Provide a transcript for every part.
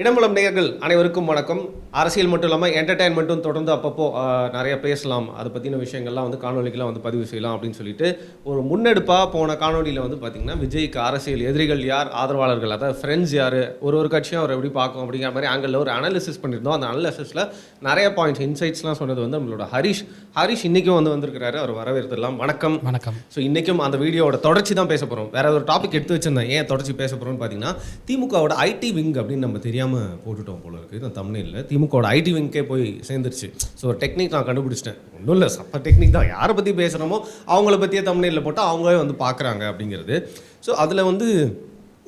இடம்பலம் நேயர்கள் அனைவருக்கும் வணக்கம். அரசியல் மட்டும் இல்லாமல் என்டர்டைன்மெண்ட்டும் தொடர்ந்து அப்பப்போ நிறைய பேசலாம், அதை பற்றின விஷயங்கள்லாம் வந்து காணொலிக்கெலாம் வந்து பதிவு செய்யலாம் அப்படின்னு சொல்லிட்டு ஒரு முன்னெடுப்பாக போன காணொலியில் வந்து பார்த்திங்கன்னா விஜய்க்கு அரசியல் எதிரிகள் யார், ஆதரவாளர்கள் அதாவது ஃப்ரெண்ட்ஸ் யார், ஒரு கட்சியும் அவர் எப்படி பார்க்கும் அப்படிங்கிற மாதிரி ஆங்கிளில் ஒரு அனாலிசிஸ் பண்ணியிருந்தோம். அந்த அனாலிசிஸில் நிறைய பாயிண்ட்ஸ் இன்சைட்ஸ்லாம் சொன்னது வந்து நம்மளோட ஹரிஷ் இன்றைக்கும் வந்திருக்கிறாரு. அவர் வரவேற்கலாம். வணக்கம். வணக்கம். ஸோ இன்றைக்கும் அந்த வீடியோவோட தொடர்ச்சி தான் பேச போகிறோம். வேறு ஒரு டாபிக் எடுத்து வச்சிருந்தேன், ஏன் தொடர்ச்சி பேச போகிறோம்னு பார்த்தீங்கன்னா திமுகவோட ஐடி விங் அப்படின்னு நம்ம தெரியாமல் போட்டுட்டோம் போல இருக்குது. நான் தமிழ்ல திமுகவோட ஐடி விங்கே போய் சேர்ந்துருச்சு. ஸோ டெக்னிக் நான் கண்டுபிடிச்சிட்டேன். ஒன்றும் இல்லை, சப்ப டெக்னிக் தான். யாரை பற்றி பேசுகிறோமோ அவங்கள பற்றியே தமிழ்ல போட்டால் அவங்களே வந்து பார்க்குறாங்க அப்படிங்கிறது. ஸோ அதில் வந்து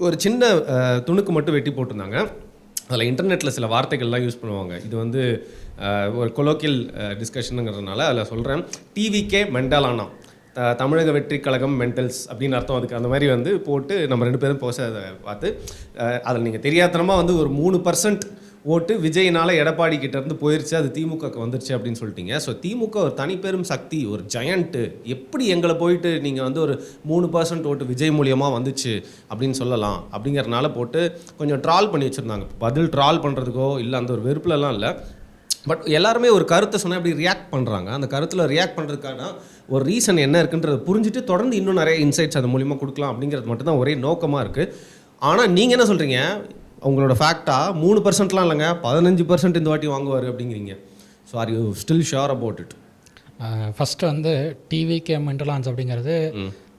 ஒரு சின்ன துணுக்கு மட்டும் வெட்டி போட்டிருந்தாங்க. அதில் இன்டர்நெட்டில் சில வார்த்தைகள்லாம் யூஸ் பண்ணுவாங்க. இது வந்து ஒரு கொலோக்கியல் டிஸ்கஷனுங்கிறதுனால அதில் சொல்கிறேன். டிவிகே மெண்டலானா தமிழக வெற்றி கழகம் மென்டல்ஸ் அப்படின்னு அர்த்தம். அதுக்கு அந்த மாதிரி வந்து போட்டு நம்ம ரெண்டு பேரும் போச பார்த்து அதில் நீங்கள் தெரியாதனமாக வந்து ஒரு 3% ஓட்டு விஜயினால் எடப்பாடி கிட்டேருந்து போயிடுச்சு, அது திமுகக்கு வந்துருச்சு அப்படின்னு சொல்லிட்டீங்க. ஸோ திமுக ஒரு தனிப்பெரும் சக்தி, ஒரு ஜெயண்ட்டு, எப்படி எங்களை போயிட்டு நீங்கள் வந்து ஒரு 3% ஓட்டு விஜய் மூலியமாக வந்துச்சு அப்படின்னு சொல்லலாம் அப்படிங்கிறனால போட்டு கொஞ்சம் ட்ரால் பண்ணி வச்சுருந்தாங்க. பதில் ட்ரால் பண்ணுறதுக்கோ இல்லை அந்த ஒரு வெறுப்புலலாம் இல்லை. பட் எல்லாருமே ஒரு கருத்தை சொன்னால் அப்படி ரியாக்ட் பண்ணுறாங்க. அந்த கருத்தில் ரியாக்ட் பண்ணுறதுக்கான ஒரு ரீசன் என்ன இருக்குன்றதை புரிஞ்சுட்டு தொடர்ந்து இன்னும் நிறைய இன்சைட்ஸ் அது மூலிமா கொடுக்கலாம் அப்படிங்கிறது மட்டும்தான் ஒரே நோக்கமாக இருக்குது. ஆனால் நீங்கள் என்ன சொல்கிறீங்க, உங்களோட ஃபேக்டாக 3%லாம் இல்லைங்க 15% இந்த வாட்டி வாங்குவார் அப்படிங்கிறீங்க. So are you still sure about it? First வந்து டிவிகே மெண்டலான்ஸ் அப்படிங்கிறது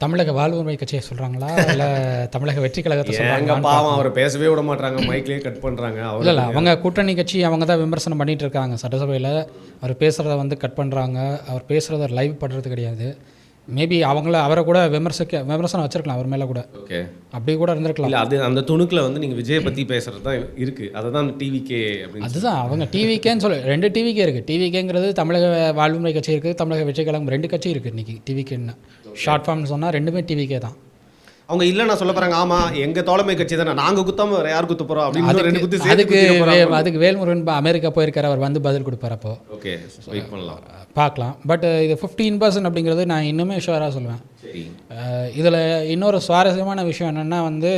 தமிழக வாழ்வுரிமை கட்சியை சொல்கிறாங்களா இல்லை தமிழக வெற்றி கழகத்தை சொல்கிறாங்க? பாவம், அவரை பேசவே விட மாட்டாங்க, மைக்லேயே கட் பண்ணுறாங்க. இல்லை அவங்க கூட்டணி கட்சி அவங்க தான் விமர்சனம் பண்ணிகிட்டு இருக்காங்க. சட்டசபையில் அவர் பேசுகிறத வந்து கட் பண்ணுறாங்க, அவர் பேசுகிறத லைவ் பண்ணுறது கிடையாது. மேபி அவரை கூட விமர்சனம் வச்சிருக்கலாம் அவர் மேலே கூட. ஓகே, அப்படி கூட இருந்திருக்கலாம். இல்லை, அது அந்த துணுக்கில் வந்து நீங்கள் விஜயை பற்றி பேசுகிறது தான் இருக்குது. அதை தான் டிவிகே அப்படின்னு. அதுதான் அவங்க டிவிகேன்னு சொல்லி 2 டிவிகே இருக்குது. டிவிகேங்கிறது தமிழக வாழ்வுரிமை கட்சி இருக்குது, தமிழக வெற்றி கழகம் 2 கட்சி இருக்குது இன்றைக்கி. டிவிகேன்னு ஷார்ட் ஃபார்ம்னு சொன்னால் 2மே டிவிகே தான். அவங்க இல்லை நான் சொல்ல போகிறாங்க, ஆமாம் எங்கள் தோழமை கட்சி தானே, நாங்கள் குத்தாம வேறு யார் குத்த போகிறோம் அப்படின்னு 2 குத்து. அதுக்கு வேல்முருகன் அமெரிக்கா போயிருக்காரு, அவர் வந்து பதில் கொடுப்பார். அப்போ ஓகே வெயிட் பண்ணலாம், பார்க்கலாம். பட் இது 15% அப்படிங்கிறது நான் இன்னுமே ஷுவராக சொல்லுவேன். இதில் இன்னொரு சுவாரஸ்யமான விஷயம் என்னென்னா வந்து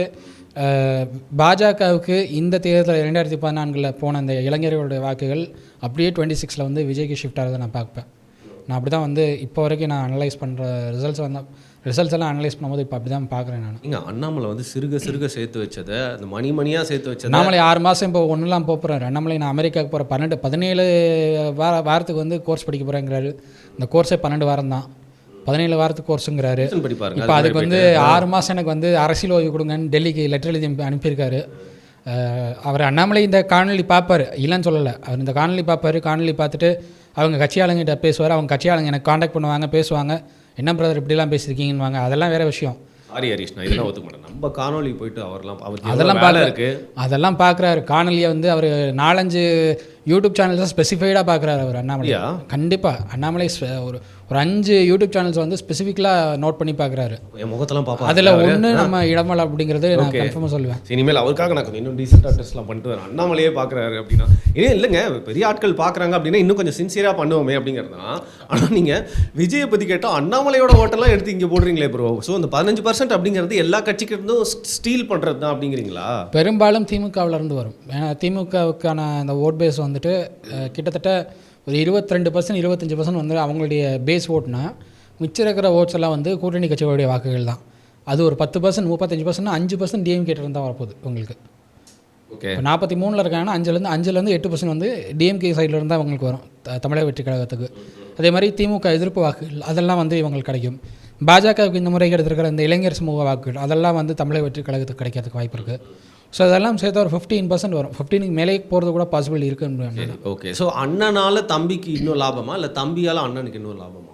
பாஜகவுக்கு இந்த தேர்தல் 2014 போன அந்த இளைஞர்களுடைய வாக்குகள் அப்படியே 26 வந்து விஜய்க்கு ஷிஃப்ட் ஆகிறத நான் பார்ப்பேன். நான் அப்படி தான் வந்து இப்போ வரைக்கும் நான் அனலைஸ் பண்ணுற ரிசல்ட்ஸ் எல்லாம் அனலைஸ் பண்ணும்போது இப்போ அப்படி தான் பார்க்குறேன் நான். இங்கே அண்ணாமலை வந்து சிறுக சேர்த்து வச்சதை, அந்த மணியாக சேர்த்து வச்சது. அண்ணாமலை 6 மாதம் இப்போ ஒன்றுலாம் போகிறேன். அண்ணாமலை நான் அமெரிக்காவுக்கு போகிறேன் 17 வாரத்துக்கு வந்து கோர்ஸ் படிக்க போகிறேங்கிறாரு. இந்த கோர்ஸே 12 வாரம் தான், 17 வாரத்துக்கு கோர்ஸுங்கிறாரு. இப்போ அதுக்கு வந்து 6 மாதம் எனக்கு வந்து அரசியல் ஓய்வு கொடுங்கன்னு டெல்லிக்கு லெட்டர் எழுதி அனுப்பியிருக்காரு. அவர் அண்ணாமலை இந்த காணொலி பார்ப்பார், இல்லைன்னு சொல்லலை. அவர் இந்த காணொலி பார்ப்பார். காணொலி பார்த்துட்டு அவங்க கட்சியாளங்கிட்ட பேசுவார். அவங்க கட்சியாளங்க எனக்கு காண்டாக்ட் பண்ணுவாங்க, பேசுவாங்க, என்ன பிரதர் இப்படிலாம் பேசியிருக்கீங்கன்னு. அதெல்லாம் வேறு விஷயம். ஹரிஷ், நான் இதெல்லாம் ஒத்துக்க மாட்டேன். நம்ம காணொலி போயிட்டு அதெல்லாம் அதெல்லாம் பார்க்குறாரு. காணொலியை வந்து அவர் 4-5 யூடியூப் சேனல்ஸை ஸ்பெசிஃபைடாக பார்க்குறாரு அவர் அண்ணாமலை. கண்டிப்பாக அண்ணாமலை ஒரு 5 யூடியூப் சேனல்ஸ் வந்து ஸ்பெசிஃபிக்கலாக நோட் பண்ணி பார்க்குறாரு. என் முகத்தெல்லாம் பார்ப்போம். அதில் ஒன்று நம்ம இடமலை அப்படிங்கிறது நான் கன்ஃபார்மாக சொல்லுவேன். இனிமேல் அவருக்காக நான் கொஞ்சம் இன்னும் டீசெண்டாக டெஸ்ட்லாம் பண்ணிட்டு வரேன். அண்ணாமலையே பார்க்குறாரு அப்படின்னா ஏன் இல்லைங்க, பெரிய ஆட்கள் பார்க்குறாங்க அப்படின்னா இன்னும் கொஞ்சம் சின்சியராக பண்ணுவோமே அப்படிங்கிறது தான். ஆனால் நீங்கள் விஜயை பற்றி கேட்டால் அண்ணாமலையோட ஓட்டெல்லாம் எடுத்து இங்கே போடுறீங்களே ப்ரோ. ஸோ அந்த 15% அப்படிங்கிறது எல்லா கட்சிக்கிட்டும் ஸ்டீல் பண்ணுறது தான் அப்படிங்கிறீங்களா? பெரும்பாலும் திமுகவிலேருந்து வரும். ஏன்னா திமுகவுக்கான அந்த ஓட் பேஸ் வந்துட்டு கிட்டத்தட்ட ஒரு 22% 25% வந்து அவங்களுடைய பேஸ் ஓட்னா, மிச்சம் இருக்கிற ஓட்ஸ் எல்லாம் வந்து கூட்டணி கட்சிகளுடைய வாக்குகள் தான். அது ஒரு 10% 35% 5% டிஎம்கே இருந்தால் வரப்போகுது உங்களுக்கு. ஓகே, இப்போ 43 இருக்காங்கன்னா 5லேருந்து 8% வந்து டிஎம்கே சைடில் இருந்தால் அவங்களுக்கு வரும் தமிழக வெற்றி கழகத்துக்கு. அதே மாதிரி திமுக எதிர்ப்பு வாக்குகள் அதெல்லாம் வந்து இவங்களுக்கு கிடைக்கும். பாஜகவுக்கு இந்த முறை எடுத்துருக்கிற இந்த இளைஞர் சமூக வாக்குகள் அதெல்லாம் வந்து தமிழக வெற்றி கழகத்துக்கு கிடைக்கிறதுக்கு வாய்ப்பு இருக்குது. ஸோ அதெல்லாம் சேர்த்து ஒரு 15% வரும். 15க்கு மேலே போகிறது கூட பாசிபிள் இருக்குன்னு. ஓகே, ஸோ அண்ணனால் தம்பிக்கு இன்னும் லாபமா இல்லை தம்பியால் அண்ணனுக்கு இன்னும் லாபமா?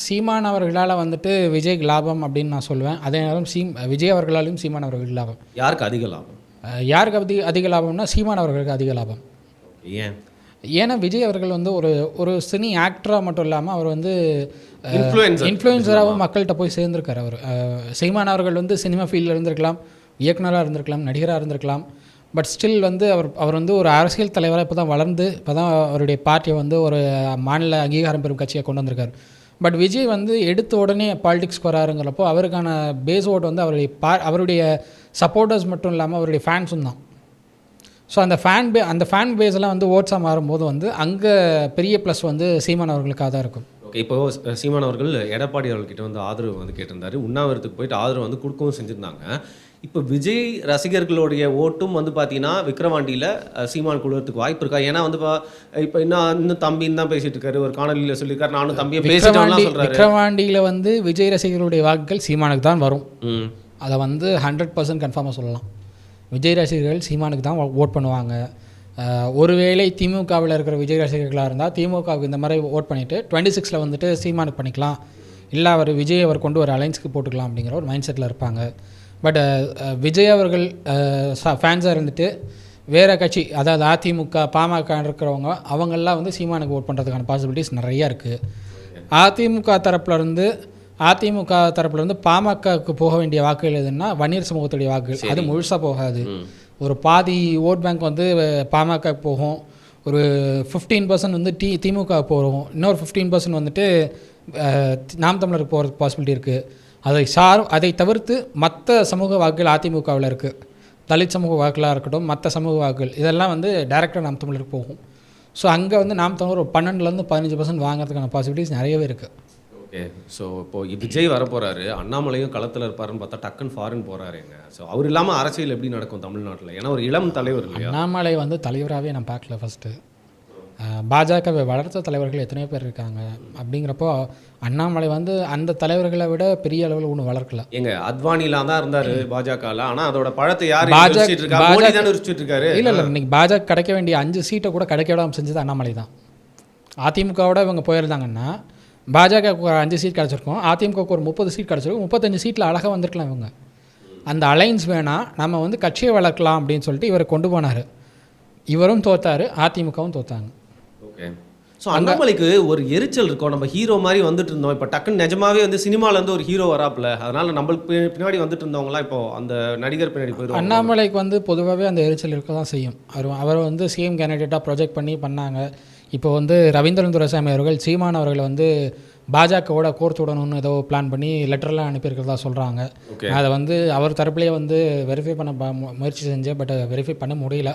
சீமான் அவர்களால் வந்துட்டு விஜய்க்கு லாபம் அப்படின்னு நான் சொல்லுவேன். அதே நேரம் விஜய் அவர்களாலையும் சீமான் அவர்களுக்கு லாபம். யாருக்கு அதிக லாபம்? யாருக்கு அதிக லாபம்னா சீமான் அவர்களுக்கு அதிக லாபம். ஏன்னா விஜய் அவர்கள் வந்து ஒரு சினி ஆக்டராக மட்டும் இல்லாமல் அவர் வந்து இன்ஃப்ளூயன்சராகவும் மக்கள்கிட்ட போய் சேர்ந்துருக்கார். அவர் சீமான் அவர்கள் வந்து சினிமா ஃபீல்டில் இருந்திருக்கலாம், இயக்குனராக இருந்திருக்கலாம், நடிகராக இருந்திருக்கலாம். பட் ஸ்டில் வந்து அவர் வந்து ஒரு அரசியல் தலைவராக இப்போ தான் வளர்ந்து இப்போ தான் அவருடைய பார்ட்டியை வந்து ஒரு மாநில அங்கீகாரம் பெறும் கட்சியை கொண்டு வந்திருக்கார். பட் விஜய் வந்து எடுத்த உடனே பாலிடிக்ஸ்க்கு வராருங்கிறப்போ அவருக்கான பேஸ் ஓட் வந்து அவருடைய சப்போர்ட்டர்ஸ் மட்டும் இல்லாமல் அவருடைய ஃபேன்ஸும் தான். ஸோ அந்த ஃபேன் பேஸ்லாம் வந்து ஓட்ஸாக மாறும்போது வந்து அங்கே பெரிய ப்ளஸ் வந்து சீமான் அவர்களுக்காக தான் இருக்கும். ஓகே, இப்போ சீமான் அவர்கள் எடப்பாடி அவர்கிட்ட வந்து ஆதரவு வந்து கேட்டிருந்தாரு. உண்ணாவிரத்துக்கு போயிட்டு ஆதரவு வந்து கொடுக்கவும் செஞ்சுருந்தாங்க. இப்போ விஜய் ரசிகர்களுடைய ஓட்டும் வந்து பார்த்தீங்கன்னா விக்கிரவாண்டியில் சீமான் குழுவத்துக்கு வாய்ப்பு இருக்கா? ஏன்னா வந்து இப்போ இன்னும் தம்பின்னு தான் பேசிட்டு இருக்காரு. ஒரு காணொலியில் சொல்லியிருக்காரு, நானும் தம்பியை பேசிட்டோம்லாம் சொல்கிறாரு. விக்கிரவாண்டியில் வந்து விஜய் ரசிகர்களுடைய வாக்குகள் சீமானுக்கு தான் வரும். அதை வந்து 100% கன்ஃபார்மாக சொல்லலாம். விஜய் ரசிகர்கள் சீமானுக்கு தான் ஓட் பண்ணுவாங்க. ஒருவேளை திமுகவில் இருக்கிற விஜய் ரசிகர்களாக இருந்தால் திமுகவுக்கு இந்த மாதிரி ஓட் பண்ணிவிட்டு 26 வந்துட்டு சீமானுக்கு பண்ணிக்கலாம், இல்லை விஜய் அவர் கொண்டு ஒரு அலைன்ஸுக்கு போட்டுக்கலாம் அப்படிங்கிற ஒரு மைண்ட் செட்டில் இருப்பாங்க. பட் விஜய் அவர்கள் ஃபேன்ஸாக இருந்துட்டு வேறு கட்சி, அதாவது அதிமுக பாமக இருக்கிறவங்க அவங்கெல்லாம் வந்து சீமானுக்கு ஓட் பண்ணுறதுக்கான பாசிபிலிட்டிஸ் நிறையா இருக்குது. அதிமுக தரப்புலேருந்து பாமகவுக்கு போக வேண்டிய வாக்குகள் எதுன்னா வன்னியர் சமூகத்துடைய வாக்குகள். அது முழுசாக போகாது. ஒரு பாதி ஓட் பேங்க் வந்து பாமக போகும், ஒரு 15% வந்து திமுக போகும், இன்னொரு 15% வந்துட்டு நாம் தமிழருக்கு போகிறதுக்கு பாசிபிலிட்டி இருக்குது. அதை தவிர்த்து மற்ற சமூக வாக்குகள் அதிமுகவில் இருக்குது. தலித் சமூக வாக்குகளாக இருக்கட்டும், மற்ற சமூக வாக்குகள் இதெல்லாம் வந்து டைரெக்டாக நாம் தமிழருக்கு போகும். ஸோ அங்கே வந்து நாம் தமிழர் ஒரு 12% 15% வாங்குறதுக்கான பாசிபிலிட்டிஸ் நிறையவே இருக்குது. ஓகே, ஸோ இப்போது விஜய் வரப்போகிறாரு, அண்ணாமலையும் களத்தில் இருப்பாருன்னு பார்த்தா டக்குன்னு ஃபாரின் போகிறாருங்க. ஸோ அவர் இல்லாமல் அரசியல் எப்படி நடக்கும் தமிழ்நாட்டில்? ஏன்னா ஒரு இளம் தலைவர் இல்லையா? அண்ணாமலை வந்து தலைவராகவே நான் பார்க்கல. ஃபஸ்ட்டு பாஜகவை வளர்த்த தலைவர்கள் எத்தனையோ பேர் இருக்காங்க. அப்படிங்கிறப்போ அண்ணாமலை வந்து அந்த தலைவர்களை விட பெரிய அளவில் ஒன்றும் வளர்க்கல. எங்க அத்வானிலாம் தான் இருந்தார் பாஜகவில், ஆனால் அதோட பழத்தை யார் ருச்சிட்டு இருக்காரு? இல்லை இன்னைக்கு பாஜக கிடைக்க வேண்டிய 5 சீட்டை கூட கிடைக்க விடாமல் செஞ்சது அண்ணாமலை தான். அதிமுகவோட இவங்க போயிருந்தாங்கன்னா பாஜகவுக்கு ஒரு 5 சீட் கிடச்சிருக்கும், அதிமுகவுக்கு ஒரு 30 சீட் கிடச்சிருக்கும். 35 சீட்டில் அழகாக வந்திருக்கலாம் இவங்க. அந்த அலைன்ஸ் வேணால் நம்ம வந்து கட்சியை வளர்க்கலாம் அப்படின்னு சொல்லிட்டு இவரை கொண்டு போனார். இவரும் தோத்தார், அதிமுகவும் தோத்தாங்க. ஓகே, ஸோ அண்ணாமலைக்கு ஒரு எரிச்சல் இருக்கும். நம்ம ஹீரோ மாதிரி வந்துட்டு இருந்தோம், இப்போ டக்குன்னு நிஜமாவே வந்து சினிமாலேருந்து ஒரு ஹீரோ வராப்புல, அதனால் நம்மளுக்கு பின்னாடி வந்துட்டு இருந்தவங்களாம் இப்போ அந்த நடிகர் பின்னாடி போயிடும். அண்ணாமலைக்கு வந்து பொதுவாகவே அந்த எரிச்சல் இருக்க தான் செய்யும். அவர் வந்து சிஎம் கேண்டிடேட்டாக ப்ரொஜெக்ட் பண்ணாங்க. இப்போ வந்து ரவீந்திரன் துரைசாமி அவர்கள் சீமான் அவர்களை வந்து பாஜகவோட கோர்த்து விடணும்னு ஏதோ பிளான் பண்ணி லெட்டர்லாம் அனுப்பியிருக்கிறதா சொல்கிறாங்க. அதை வந்து அவர் தரப்புலேயே வந்து வெரிஃபை பண்ண முயற்சி செஞ்சேன், பட் வெரிஃபை பண்ண முடியல.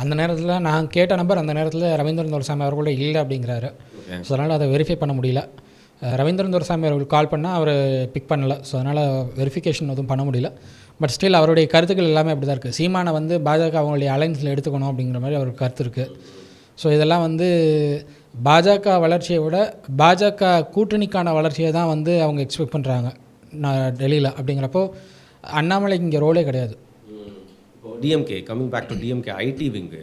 அந்த நேரத்தில் நான் கேட்ட நம்பர் அந்த நேரத்தில் ரவீந்திரன் துரைசாமி அவர்களோட இல்லை அப்படிங்கிறாரு. ஸோ அதனால் அதை வெரிஃபை பண்ண முடியல. ரவீந்திரன் துரைசாமி அவர்கள் கால் பண்ணால் அவர் பிக் பண்ணலை. ஸோ அதனால் வெரிஃபிகேஷன் எதுவும் பண்ண முடியல. பட் ஸ்டில் அவருடைய கருத்துக்கள் எல்லாமே அப்படி தான் இருக்குது. சீமானை வந்து பாஜக அவங்களுடைய அலைன்ஸில் எடுத்துக்கணும் அப்படிங்கிற மாதிரி அவருக்கு கருத்து இருக்குது. ஸோ இதெல்லாம் வந்து பாஜக வளர்ச்சியை விட பாஜக கூட்டணிக்கான வளர்ச்சியை தான் வந்து அவங்க எக்ஸ்பெக்ட் பண்ணுறாங்க டெல்லியில். அப்படிங்கிறப்போ அண்ணாமலைக்கு இங்கே ரோலே கிடையாது. DMK, coming back to DMK IT wing,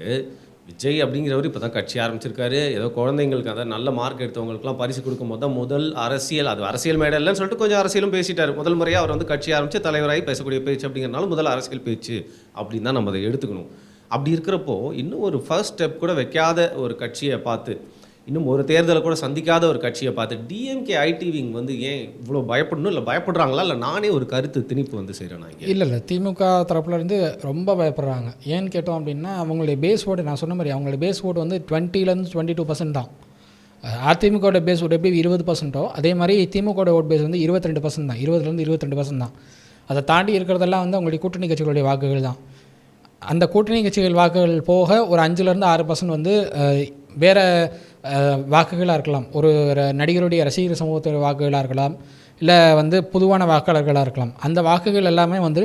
Vijay அப்படிங்கிறவர் இப்போ தான் கட்சி ஆரம்பிச்சிருக்காரு. ஏதோ குழந்தைங்களுக்கு அதாவது நல்ல மார்க் எடுத்தவங்களுக்குலாம் பரிசு கொடுக்கும் போது முதல் அரசியல், அது அரசியல் மேடை இல்லைன்னு சொல்லிட்டு கொஞ்சம் அரசியலும் பேசிட்டார். முதல் முறையாக அவர் வந்து கட்சி ஆரம்பித்து தலைவராகி பேசக்கூடிய பேச்சு அப்படிங்கிறனால முதல் அரசியல் பேச்சு அப்படின்னு தான் நம்ம அதை எடுத்துக்கணும். அப்படி இருக்கிறப்போ இன்னும் ஒரு ஃபர்ஸ்ட் ஸ்டெப் கூட வைக்காத ஒரு கட்சியை பார்த்து, இன்னும் ஒரு தேர்தலை கூட சந்திக்காத ஒரு கட்சியை பார்த்து டிஎம்கே ஐடி விங் வந்து ஏன் இவ்வளோ பயப்படணும்? இல்லை பயப்படுறாங்களா? இல்லை நானே ஒரு கருத்து திணிப்பு வந்து செய்கிறேன் நான்? இல்லை திமுக தரப்புலேருந்து ரொம்ப பயப்படுறாங்க. ஏன்னு கேட்டோம் அப்படின்னா அவங்களுடைய பேஸ் ஓட்டு, நான் சொன்ன மாதிரி அவங்களுடைய பேஸ் ஓட்டு வந்து 20% 22% தான். அதிமுகவோட பேஸ் ஓட்டு எப்படி 20%ஓ அதே மாதிரி திமுகவோட ஓட் பேஸ் வந்து 22% தான். 20% 22% தான். அதை தாண்டி இருக்கிறதெல்லாம் வந்து அவங்களுடைய கூட்டணி கட்சிகளுடைய வாக்குகள் தான். அந்த கூட்டணி கட்சிகள் வாக்குகள் போக ஒரு 5% 6% வந்து வேறு வாக்குகளாக இருக்கலாம். ஒரு நடிகருடைய ரசிகர் சமூகத்துடைய வாக்குகளாக இருக்கலாம், இல்லை வந்து பொதுவான வாக்காளர்களாக இருக்கலாம். அந்த வாக்குகள் எல்லாமே வந்து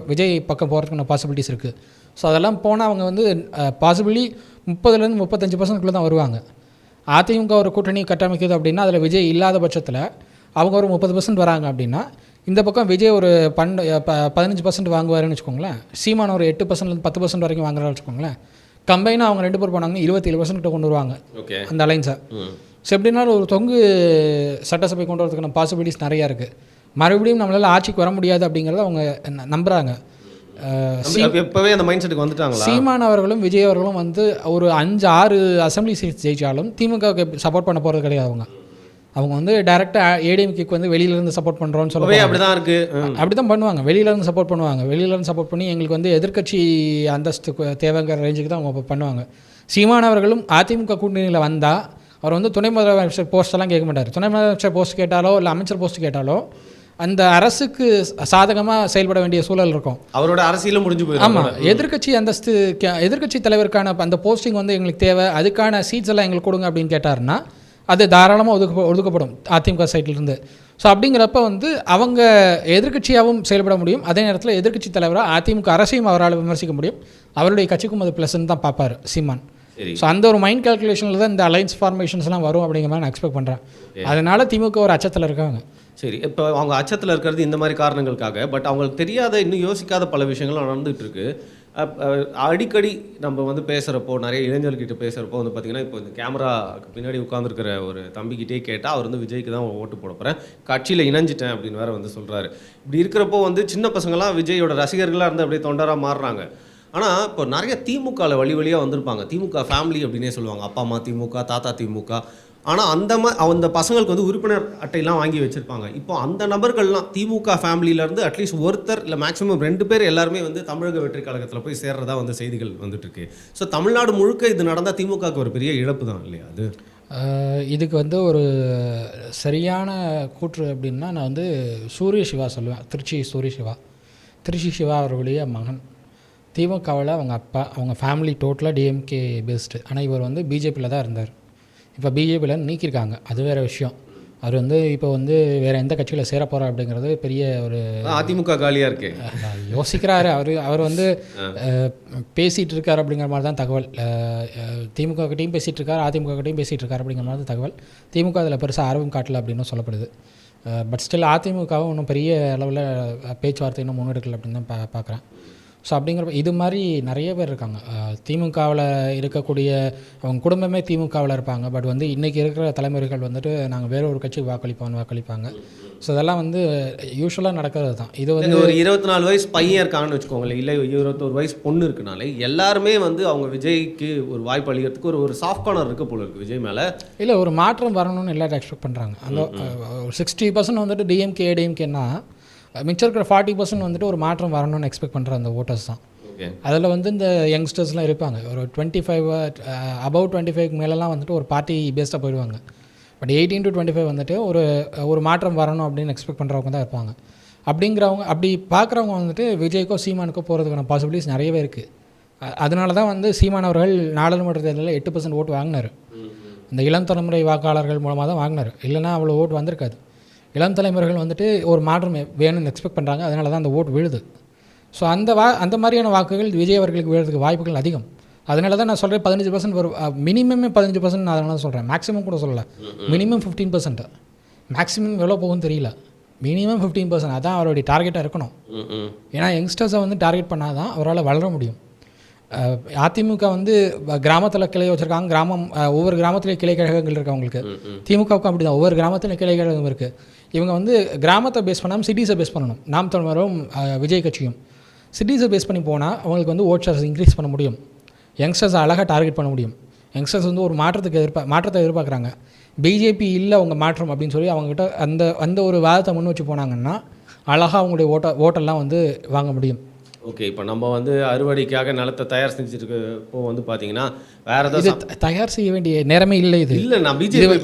விஜய் பக்கம் போகிறதுக்கான பாசிபிலிட்டிஸ் இருக்குது. ஸோ அதெல்லாம் போனால் அவங்க வந்து பாசிபிலி 30% 35% தான் வருவாங்க. அதிமுக ஒரு கூட்டணி கட்டமைக்குது அப்படின்னா அதில் விஜய் இல்லாத பட்சத்தில் அவங்க ஒரு 30% வராங்க அப்படின்னா இந்த பக்கம் விஜய் ஒரு 15% வாங்குவாருன்னு வச்சுக்கோங்களேன். சீமான் ஒரு 8% 10% வரைக்கும் வாங்குறாரு வச்சுக்கோங்களேன். கம்பைனாக அவங்க 2 பேர் போனாங்கன்னா 27% கொண்டு வருவாங்க அந்த அலைன்ஸை. ஸோ எப்படின்னாலும் ஒரு தொங்கு சட்டசபை கொண்டு வரதுக்கான பாசிபிலிட்டிஸ் நிறையா இருக்குது. மறுபடியும் நம்மளால் ஆட்சிக்கு வர முடியாது அப்படிங்கிறத அவங்க நம்புகிறாங்க. எப்போவே அந்த மைண்ட் செட்டுக்கு வந்துட்டாங்க. சீமான் அவர்களும் விஜய் அவர்களும் வந்து ஒரு 5-6 அசம்பிளி சீட்ஸ் ஜெயிச்சாலும் திமுகவுக்கு சப்போர்ட் பண்ண போகிறது கிடையாது. அவங்க வந்து டேரெக்டாக ஏடிஎம்கேக்கு வந்து வெளியிலேருந்து சப்போர்ட் பண்ணுறோன்னு சொல்லுவாங்க. அப்படி தான் இருக்குது, அப்படி தான் பண்ணுவாங்க. வெளியிலேருந்து சப்போர்ட் பண்ணுவாங்க. வெளியிலேருந்து சப்போர்ட் பண்ணி எங்களுக்கு வந்து எதிர்க்கட்சி அந்தஸ்து தேவைங்கிற ரேஞ்சுக்கு தான் அவங்க பண்ணுவாங்க. சீமான் அவர்களும் அதிமுக கூட்டணியில் வந்தால் அவர் வந்து துணை முதலமைச்சர் போஸ்ட்டெல்லாம் கேட்க மாட்டார். துணை முதலமைச்சர் போஸ்ட் கேட்டாலோ இல்லை அமைச்சர் போஸ்ட் கேட்டாலோ அந்த அரசுக்கு சாதகமாக செயல்பட வேண்டிய சூழல் இருக்கும். அவரோட அரசியலும் முடிஞ்சு போயிடும். ஆமாம், எதிர்க்கட்சி அந்தஸ்து எதிர்க்கட்சி தலைவருக்கான அந்த போஸ்டிங் வந்து எங்களுக்கு தேவை, அதுக்கான சீட்ஸ் எல்லாம் எங்களுக்கு கொடுங்க அப்படின்னு கேட்டாருன்னா அது தாராளமாக ஒதுக்கப்படும் அதிமுக சைட்லேருந்து. ஸோ அப்படிங்கிறப்ப வந்து அவங்க எதிர்க்கட்சியாகவும் செயல்பட முடியும், அதே நேரத்தில் எதிர்க்கட்சி தலைவராக அதிமுக அரசையும் அவரால் விமர்சிக்க முடியும். அவருடைய கட்சிக்கும் அது ப்ளஸ்ன்னு தான் பார்ப்பார் சீமான். ஸோ அந்த ஒரு மைண்ட் கால்குலேஷனில் தான் இந்த அலைன்ஸ் ஃபார்மேஷன்ஸ்லாம் வரும் அப்படிங்கிற மாதிரி நான் எக்ஸ்பெக்ட் பண்ணுறேன். அதனால திமுக ஒரு அச்சத்தில் இருக்காங்க. சரி, இப்போ அவங்க அச்சத்தில் இருக்கிறது இந்த மாதிரி காரணங்களுக்காக. பட் அவங்களுக்கு தெரியாத, இன்னும் யோசிக்காத பல விஷயங்களும் நடந்துகிட்டு இருக்கு. அடிக்கடி நம்ம வந்து பேசுகிறப்போ, நிறைய இளைஞர்கிட்ட பேசுகிறப்போ வந்து பார்த்திங்கன்னா, இப்போ இந்த கேமராக்கு பின்னாடி உட்காந்துருக்கிற ஒரு தம்பிக்கிட்டே கேட்டால் அவர் வந்து விஜய்க்கு தான் ஓட்டு போட போகிறேன், கட்சியில் இணைஞ்சிட்டேன் அப்படின்னு வேறு வந்து சொல்கிறாரு. இப்படி இருக்கிறப்போ வந்து சின்ன பசங்களாம் விஜயோட ரசிகர்களாக இருந்து அப்படியே தொண்டராக மாறுறாங்க. ஆனால் இப்போ நிறைய திமுகவில் வழியாக வந்திருப்பாங்க. திமுக ஃபேமிலி அப்படின்னே சொல்லுவாங்க. அப்பா அம்மா திமுக, தாத்தா திமுக. ஆனால் அந்த பசங்களுக்கு வந்து உறுப்பினர் அட்டையெல்லாம் வாங்கி வச்சுருப்பாங்க. இப்போ அந்த நபர்கள்லாம் திமுக ஃபேமிலியிலேருந்து அட்லீஸ்ட் ஒருத்தர் இல்லை மேக்ஸிமம் 2 பேர் எல்லாருமே வந்து தமிழக வெற்றி கழகத்தில் போய் சேர்றதா வந்து செய்திகள் வந்துட்டுருக்கு. ஸோ தமிழ்நாடு முழுக்க இது நடந்தால் திமுகவுக்கு ஒரு பெரிய இழப்பு தான் இல்லையா அது? இதுக்கு வந்து ஒரு சரியான கூற்று அப்படின்னா நான் வந்து சூரிய சிவா சொல்லுவேன். திருச்சி சிவா அவர்களுடைய மகன். திமுகவில் அவங்க அப்பா, அவங்க ஃபேமிலி டோட்டலாக டிஎம்கே பேஸ்டு. ஆனால் இவர் வந்து பிஜேபியில் தான் இருந்தார். இப்போ பிஜேபியில் நீக்கியிருக்காங்க, அது வேறு விஷயம். அவர் வந்து இப்போ வந்து வேறு எந்த கட்சியில் சேர போகிறார் அப்படிங்கிறது பெரிய ஒரு அதிமுக காலியாக இருக்கு யோசிக்கிறாரு. அவர் வந்து பேசிகிட்டு இருக்கார் அப்படிங்கிற மாதிரி தான் தகவல். திமுக கிட்டையும் பேசிகிட்டு இருக்கார், அதிமுக கிட்டையும் பேசிகிட்டு இருக்கார் அப்படிங்கிற மாதிரி தான் தகவல். திமுக அதில் பெருசாக ஆர்வம் காட்டலை அப்படின்னு சொல்லப்படுது. பட் ஸ்டில் அதிமுகவும் இன்னும் பெரிய அளவில் பேச்சுவார்த்தை இன்னும் முன்னெடுக்கலை அப்படின்னு தான் பார்க்குறேன். ஸோ அப்படிங்கிறப்ப இது மாதிரி நிறைய பேர் இருக்காங்க. திமுகவில் இருக்கக்கூடிய அவங்க குடும்பமே திமுகவில் இருப்பாங்க. பட் வந்து இன்றைக்கி இருக்கிற தலைமுறைகள் வந்துட்டு நாங்கள் வேற ஒரு கட்சிக்கு வாக்களிப்பாங்க. ஸோ இதெல்லாம் வந்து யூஸ்வலாக நடக்கிறது தான். இது வந்து ஒரு 24 வயசு பையன் இருக்காங்கன்னு வச்சுக்கோங்களேன், இல்லை 21 வயசு பொண்ணு இருக்குனாலே எல்லாருமே வந்து அவங்க விஜய்க்கு ஒரு வாய்ப்பு அளிக்கிறதுக்கு ஒரு சாஃப்ட் கார்னர் இருக்க போல இருக்குது விஜய் மேலே. இல்லை, ஒரு மாற்றம் வரணும்னு எல்லாரும் எக்ஸ்பெக்ட் பண்ணுறாங்க. அந்த 60% வந்துட்டு டிஎம்கேனா மிச்சம் இருக்கிற 40% வந்துட்டு ஒரு மாற்றம் வரணும்னு எக்ஸ்பெக்ட் பண்ணுற அந்த ஓட்டர்ஸ் தான். அதில் வந்து இந்த யங்ஸ்டர்ஸ்லாம் இருப்பாங்க. ஒரு 25 அபவ் 25 மேலெலாம் வந்துட்டு ஒரு பார்ட்டி பேஸ்டாக போயிடுவாங்க. பட் 18 to 25 வந்துட்டு ஒரு மாற்றம் வரணும் அப்படின்னு எக்ஸ்பெக்ட் பண்ணுறவங்க தான் இருப்பாங்க. அப்படிங்கிறவங்க, அப்படி பார்க்குறவங்க வந்துட்டு விஜய்க்கோ சீமானுக்கோ போகிறதுக்கான பாசிபிலிட்டிஸ் நிறையவே இருக்குது. அதனால தான் வந்து சீமான் அவர்கள் நாடாளுமன்ற தேர்தலில் 8% ஓட்டு வாங்கினார். இந்த இளம் தலைமுறை வாக்காளர்கள் மூலமாக தான் வாங்கினார். இல்லைனா அவ்வளோ ஓட்டு வந்திருக்காது. இளம் தலைமுறைகள் வந்துட்டு ஒரு மாற்றம் வேணும்னு எக்ஸ்பெக்ட் பண்ணுறாங்க. அதனால தான் அந்த ஓட்டு விழுது. ஸோ அந்த மாதிரியான வாக்குகள் விஜய் அவர்களுக்கு விழுறதுக்கு வாய்ப்புகள் அதிகம். அதனால தான் நான் சொல்கிறேன் 15% வரும். மினிமமே 15% நான் அதனால தான் சொல்கிறேன். மேக்ஸிமம் கூட சொல்லலை, மினிமம் 15%. மேக்ஸிமம் எவ்வளோ போகும்னு தெரியல. மினிமம் 15% அதான் அவருடைய டார்கெட்டாக இருக்கணும். ஏன்னா யங்ஸ்டர்ஸை வந்து டார்கெட் பண்ணால் தான் அவரால் வளர முடியும். அதிமுக வந்து கிராமத்தில் கிளை வச்சுருக்காங்க. ஒவ்வொரு கிராமத்துலேயும் கிளை கழகங்கள் இருக்குது அவங்களுக்கு. திமுகவுக்கும் அப்படி தான், ஒவ்வொரு கிராமத்துலையும் கிளை கழகம் இருக்குது. இவங்க வந்து கிராமத்தை பேஸ் பண்ணாமல் சிட்டிஸை பேஸ் பண்ணணும். நாம் தமிழரும் விஜய் கட்சியும் சிட்டிஸை பேஸ் பண்ணி போனால் அவங்களுக்கு வந்து ஓட் ஷேர்ஸ் இன்க்ரீஸ் பண்ண முடியும். யங்ஸ்டர்ஸை அழகாக டார்கெட் பண்ண முடியும். யங்ஸ்டர்ஸ் வந்து ஒரு மாற்றத்தை எதிர்பார்க்குறாங்க. பிஜேபி இல்லை அவங்க மாற்றம் அப்படின்னு சொல்லி அவங்ககிட்ட அந்த ஒரு வாதத்தை முன் வச்சு போனாங்கன்னா அழகாக அவங்களுடைய ஓட்டெல்லாம் வந்து வாங்க முடியும். ஓகே, இப்போ நம்ம வந்து அறுவடைக்காக நிலத்தை தயார் செஞ்சுருக்கப்போ வந்து பார்த்தீங்கன்னா வேறு ஏதாவது தயார் செய்ய வேண்டிய நேரமே இல்லை. இல்லை, நான்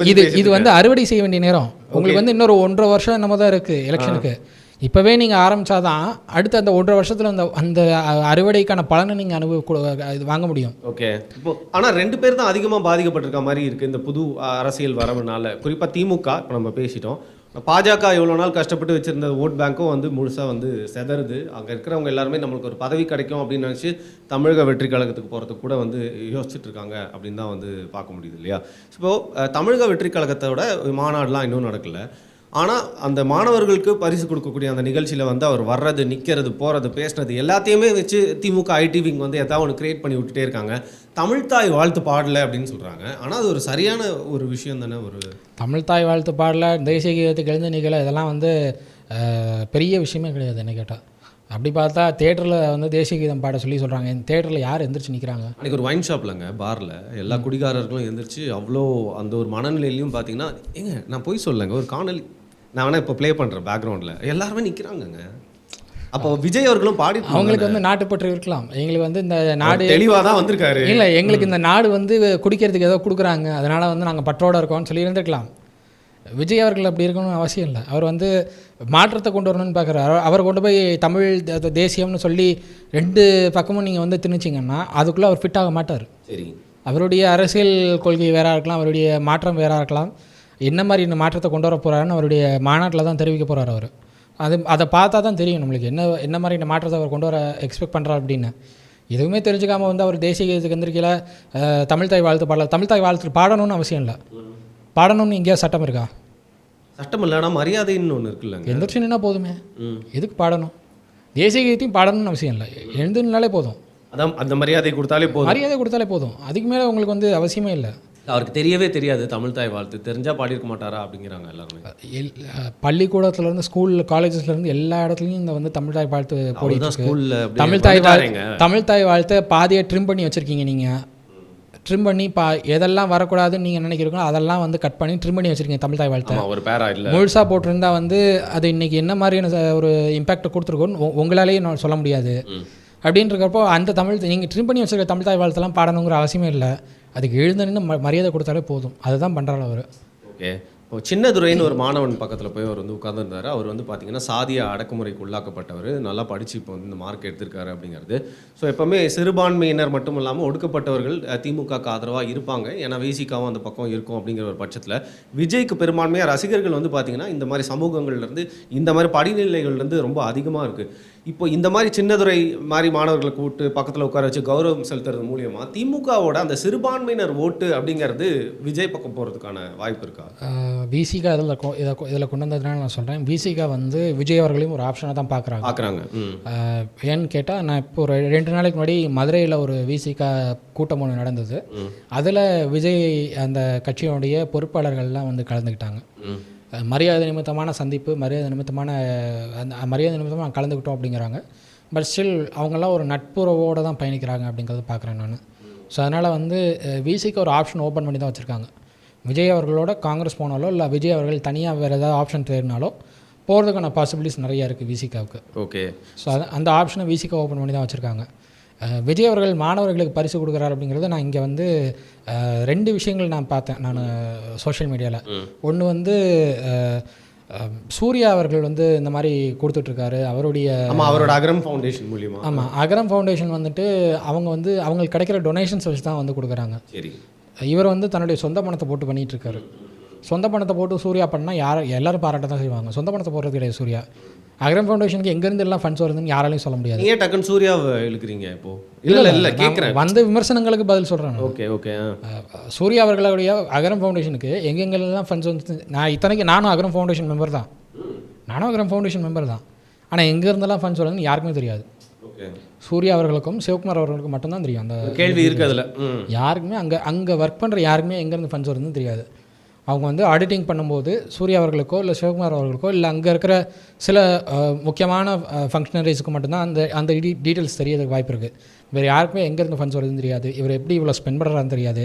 இது வந்து அறுவடை செய்ய வேண்டிய நேரம். உங்களுக்கு வந்து இன்னொரு 1.5 வருஷம் நம்ம தான் இருக்குது எலெக்ஷனுக்கு. இப்போவே நீங்கள் ஆரம்பித்தாதான் அடுத்த அந்த 1.5 வருஷத்தில் அந்த அறுவடைக்கான பலனை நீங்கள் வாங்க முடியும். ஓகே, இப்போ ஆனால் 2 பேர் தான் அதிகமாக பாதிக்கப்பட்டிருக்க மாதிரி இருக்குது இந்த புது அரசியல் வரவுனால. குறிப்பாக திமுக இப்போ நம்ம பேசிட்டோம். பாஜக எவ்வளோ நாள் கஷ்டப்பட்டு வச்சுருந்த ஓட் பேங்க்கும் வந்து முழுசாக வந்து செதறுது. அங்கே இருக்கிறவங்க எல்லாருமே நம்மளுக்கு ஒரு பதவி கிடைக்கும் அப்படின்னு நினச்சி தமிழக வெற்றி கழகத்துக்கு போகிறதுக்கு கூட வந்து யோசிச்சுட்டு இருக்காங்க அப்படின்னு தான் வந்து பார்க்க முடியுது இல்லையா? இப்போது தமிழக வெற்றி கழகத்தோட மாநாடுலாம் இன்னும் நடக்கலை. ஆனால் அந்த மாணவர்களுக்கு பரிசு கொடுக்கக்கூடிய அந்த நிகழ்ச்சியில் வந்து அவர் வர்றது, நிற்கிறது, போகிறது, பேசுனது எல்லாத்தையுமே வச்சு திமுக ஐடி விங் வந்து எதாவது ஒன்று கிரியேட் பண்ணி விட்டுட்டே இருக்காங்க. தமிழ்தாய் வாழ்த்து பாடலை அப்படின்னு சொல்கிறாங்க. ஆனால் அது ஒரு சரியான ஒரு விஷயம் தானே. ஒரு தமிழ்தாய் வாழ்த்து பாடலை, தேசிய கீதத்துக்கு எழுந்த நிகழ இதெல்லாம் வந்து பெரிய விஷயமே கிடையாது என்ன கேட்டால். அப்படி பார்த்தா தேட்டரில் வந்து தேசிய கீதம் பாட சொல்கிறாங்க. இந்த தேட்டரில் யார் எந்திரிச்சு நிற்கிறாங்க? அன்றைக்கி ஒரு வைன் ஷாப்லங்க, பாரில் எல்லா குடிகாரர்களும் எந்திரிச்சு அவ்வளோ அந்த ஒரு மனநிலையிலையும் பார்த்தீங்கன்னா, நான் போய் சொல்லுங்க, ஒரு காணொலி நான் வேணால் இப்போ ப்ளே பண்ணுறேன் பேக்ரவுண்டில், எல்லாருமே நிற்கிறாங்கங்க. அப்போ விஜய் அவர்களும் பாடி அவங்களுக்கு வந்து நாட்டுப்பற்று இருக்கலாம். எங்களுக்கு வந்து இந்த நாடு தெளிவாக தான் வந்திருக்காரு. இல்லை, எங்களுக்கு இந்த நாடு வந்து குடிக்கிறதுக்கு ஏதோ கொடுக்குறாங்க, அதனால் வந்து நாங்கள் பற்றோடு இருக்கோம்னு சொல்லி இருந்திருக்கலாம். விஜய் அவர்கள் அப்படி இருக்கணும்னு அவசியம் இல்லை. அவர் வந்து மாற்றத்தை கொண்டு வரணும்னு பார்க்குறாரு. அவர் கொண்டு போய் தமிழ் தேசியம்னு சொல்லி 2 பக்கமும் நீங்கள் வந்து திணிச்சிங்கன்னா அதுக்குள்ளே அவர் ஃபிட் ஆக மாட்டார். சரி, அவருடைய அரசியல் கொள்கை வேறாக இருக்கலாம், அவருடைய மாற்றம் வேறாக இருக்கலாம். என்ன மாதிரி இந்த மாற்றத்தை கொண்டு வர போகிறாருன்னு அவருடைய மாநாட்டில் தான் தெரிவிக்க போகிறார் அவர். அதை பார்த்தா தான் தெரியும் நம்மளுக்கு என்ன மாதிரி இந்த மாற்றத்தை அவர் கொண்டு வர எக்ஸ்பெக்ட் பண்ணுறாரு அப்படின்னு. எதுவுமே தெரிஞ்சுக்காமல் வந்து அவர் தேசிய கீதத்துக்கு எந்திரிக்கல, தமிழ் தாய் வாழ்த்து பாடல. தமிழ் தாய் வாழ்த்து பாடணும்னு அவசியம் இல்லை. பாடணும்னு எங்கேயா சட்டம் இருக்கா? சட்டம் இல்லைனா மரியாதைன்னு ஒன்று இருக்குல்லங்க. எந்திரிச்சு நின்னா போதுமே, எதுக்கு பாடணும்? தேசிய கீதத்தையும் பாடணும்னு அவசியம் இல்லை, எழுந்துனாலே போதும். அதான் அந்த மரியாதை கொடுத்தாலே போதும். மரியாதை கொடுத்தாலே போதும், அதுக்கு மேலே உங்களுக்கு வந்து அவசியமே இல்லை. அவருக்கு தெரியவே தெரியாது தமிழ் தாய் வாழ்த்து, தெரிஞ்சால் பாடியிருக்க மாட்டாரா அப்படிங்கிறாங்க எல்லாருமே. பள்ளிக்கூடத்துலேருந்து ஸ்கூல் காலேஜஸ்லேருந்து எல்லா இடத்துலையும் இந்த வந்து தமிழ் தாய் வாழ்த்து போடிட்டு ஸ்கூலில் தமிழ் தாய் வாழ்த்தை பாதியை ட்ரிம் பண்ணி வச்சுருக்கீங்க. நீங்கள் ட்ரிம் பண்ணி எதெல்லாம் வரக்கூடாதுன்னு நீங்கள் நினைக்கிறீங்களோ அதெல்லாம் வந்து கட் பண்ணி ட்ரிம் பண்ணி வச்சுருக்கீங்க. தமிழ் தாய் வாழ்த்தை ஒரு பேரா இல்லை முழுசாக போட்டிருந்தா வந்து அது இன்றைக்கி என்ன மாதிரியான ஒரு இம்பேக்ட் கொடுத்துருக்கோன்னு உங்களாலேயே நான் சொல்ல முடியாது. அப்படின்றப்போ அந்த தமிழ் நீங்கள் ட்ரிம் பண்ணி வச்சுருக்க தமிழ் தாய் வாழ்த்தெல்லாம் பாடணுங்கிற அவசியமே இல்லை. அதுக்கு எழுந்தன்னு மரியாதை கொடுத்தாலே போதும். அதுதான் பண்ணுறாரு அவர். ஓகே, இப்போ சின்னதுரைன்னு ஒரு மாணவன் பக்கத்தில் போய் அவர் வந்து உட்காந்துருந்தார். அவர் வந்து பார்த்தீங்கன்னா சாதிய அடக்குமுறைக்கு உள்ளாக்கப்பட்டவர், நல்லா படித்து இப்போ வந்து இந்த மார்க் எடுத்திருக்காரு அப்படிங்கிறது. ஸோ எப்போவுமே சிறுபான்மையினர் மட்டும் இல்லாமல் ஒடுக்கப்பட்டவர்கள் திமுகக்கு ஆதரவாக இருப்பாங்க. ஏன்னா விசிகாவும் அந்த பக்கம் இருக்கும் அப்படிங்கிற ஒரு பட்சத்தில் விஜய்க்கு பெரும்பான்மையாக ரசிகர்கள் வந்து பார்த்தீங்கன்னா இந்த மாதிரி சமூகங்கள்லேருந்து இந்த மாதிரி படிநிலைகள்லேருந்து ரொம்ப அதிகமாக இருக்குது. இப்போ இந்த மாதிரி சின்னதுரை மாதிரி மாணவர்களை கூப்பிட்டு பக்கத்தில் உட்கார வச்சு கௌரவம் செலுத்துறது மூலியமாக திமுகவோட அந்த சிறுபான்மையினர் ஓட்டு அப்படிங்கிறது விஜய் பக்கம் போகிறதுக்கான வாய்ப்பு இருக்கா? விசிகா இதில் கொண்டு வந்ததுனால நான் சொல்கிறேன், விசிகா வந்து விஜய் அவர்களையும் ஒரு ஆப்ஷனாக தான் பார்க்குறாங்க. ஏன்னு கேட்டால் நான் இப்போ ஒரு 2 நாளைக்கு முன்னாடி மதுரையில் ஒரு விசிகா கூட்டம் ஒன்று நடந்தது. அதில் விஜய் அந்த கட்சியினுடைய பொறுப்பாளர்கள்லாம் வந்து கலந்துக்கிட்டாங்க. மரியாதை நிமித்தமான சந்திப்பு, மரியாதை நிமித்தமாக கலந்துக்கிட்டோம் அப்படிங்கிறாங்க. பட் ஸ்டில் அவங்கெல்லாம் ஒரு நட்புறவோடு தான் பயணிக்கிறாங்க அப்படிங்கிறத பார்க்குறேன் நான். ஸோ அதனால் வந்து விசிக்கு ஒரு ஆப்ஷன் ஓப்பன் பண்ணி தான் வச்சுருக்காங்க. விஜய் அவர்களோட காங்கிரஸ் போனாலோ இல்லை விஜய் அவர்கள் தனியாக வேறு ஏதாவது ஆப்ஷன் தேடினாலோ போகிறதுக்கான பாசிபிலிட்டிஸ் நிறையா இருக்குது விசிகாவுக்கு. ஓகே, ஸோ அந்த ஆப்ஷனை விசிகா ஓப்பன் பண்ணி தான் வச்சுருக்காங்க. விஜய் அவர்கள் மாணவர்களுக்கு பரிசு கொடுக்குறாரு அப்படிங்கிறத நான் இங்கே வந்து 2 விஷயங்கள் நான் பார்த்தேன் நான் சோஷியல் மீடியாவில். ஒன்று வந்து சூர்யா அவர்கள் வந்து இந்த மாதிரி கொடுத்துட்ருக்காரு அவரோட அகரம் ஃபவுண்டேஷன் மூலியமாக. ஆமாம், அகரம் ஃபவுண்டேஷன் வந்துட்டு அவங்க வந்து அவங்களுக்கு கிடைக்கிற டொனேஷன்ஸ் வச்சு தான் வந்து கொடுக்குறாங்க. சரி, இவர் வந்து தன்னுடைய சொந்த பணத்தை போட்டு பண்ணிகிட்ருக்காரு. சொந்த பணத்தை போட்டு சூர்யா பண்ணால் எல்லோரும் பாராட்ட தான் செய்வாங்க. சொந்த பணத்தை போடுறது கிடையாது சூர்யா. அகரம் ஃபவுண்டேஷனுக்கு எங்கேருந்து எல்லாம் ஃபண்ட்ஸ் வருதுன்னு யாராலையும் சொல்ல முடியாது. ஏன் டக்குன்னு சூர்யாவை இழுக்கிறீங்க இப்போ? இல்லை கேட்குறேன், வந்த விமர்சனங்களுக்கு பதில் சொல்கிறேன். ஓகே. சூர்யா அவர்களுடைய அகரம் ஃபவுண்டேஷனுக்கு எங்கெங்கெல்லாம் ஃபண்ட்ஸ் வந்து நானும் அகரம் ஃபவுண்டேஷன் மெம்பர் தான். ஆனால் எங்கேருந்தெல்லாம் ஃபண்ட்ஸ் வருதுன்னு யாருக்குமே தெரியாது. சூர்யா அவர்களுக்கும் சிவகுமார் அவர்களுக்கும் மட்டும்தான் தெரியும். அந்த கேள்வி இருக்குது அதில். யாருக்குமே அங்கே ஒர்க் பண்ணுற யாருக்குமே எங்கேருந்து ஃபண்ட்ஸ் வருதுன்னு தெரியாது. அவங்க வந்து ஆடிட்டிங் பண்ணும்போது சூர்யா அவர்களுக்கோ இல்லை சிவகுமார் அவர்களுக்கோ இல்லை அங்கே இருக்கிற சில முக்கியமான ஃபங்க்ஷனரிஸுக்கு மட்டும்தான் அந்த டீட்டெயில்ஸ் தெரியறதுக்கு வாய்ப்பு இருக்குது. வேறு யாருக்குமே எங்கேருந்து ஃபண்ட்ஸ் வருதுன்னு தெரியாது. இவர் எப்படி இவ்வளோ ஸ்பெண்ட் பண்ணுறான்னு தெரியாது.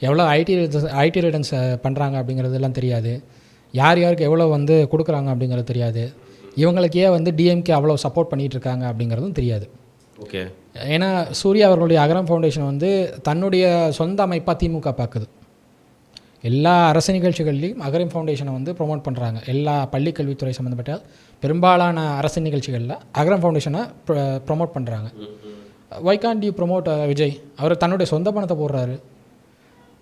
எவ்வளோ ஐடி ரிட்டர்ன்ஸ் பண்ணுறாங்க அப்படிங்கிறதெல்லாம் தெரியாது. யாருக்கு எவ்வளோ வந்து கொடுக்குறாங்க அப்படிங்கிறது தெரியாது. இவங்களுக்கே வந்து டிஎம்கே அவ்வளோ சப்போர்ட் பண்ணிகிட்ருக்காங்க அப்படிங்கிறதும் தெரியாது. ஓகே, ஏன்னா சூர்யா அவர்களுடைய அகரம் ஃபவுண்டேஷன் வந்து தன்னுடைய சொந்த அமைப்பாக திமுக பார்க்குது. எல்லா அரசு நிகழ்ச்சிகள்லையும் அகரம் ஃபவுண்டேஷனை வந்து ப்ரொமோட் பண்ணுறாங்க. எல்லா பள்ளி கல்வித்துறை சம்மந்தப்பட்ட பெரும்பாலான அரசு நிகழ்ச்சிகளில் அகரம் ஃபவுண்டேஷனை ப்ரொமோட் பண்ணுறாங்க. Why can't you promote Vijay? அவர் தன்னுடைய சொந்த பணத்தை போடுறாரு.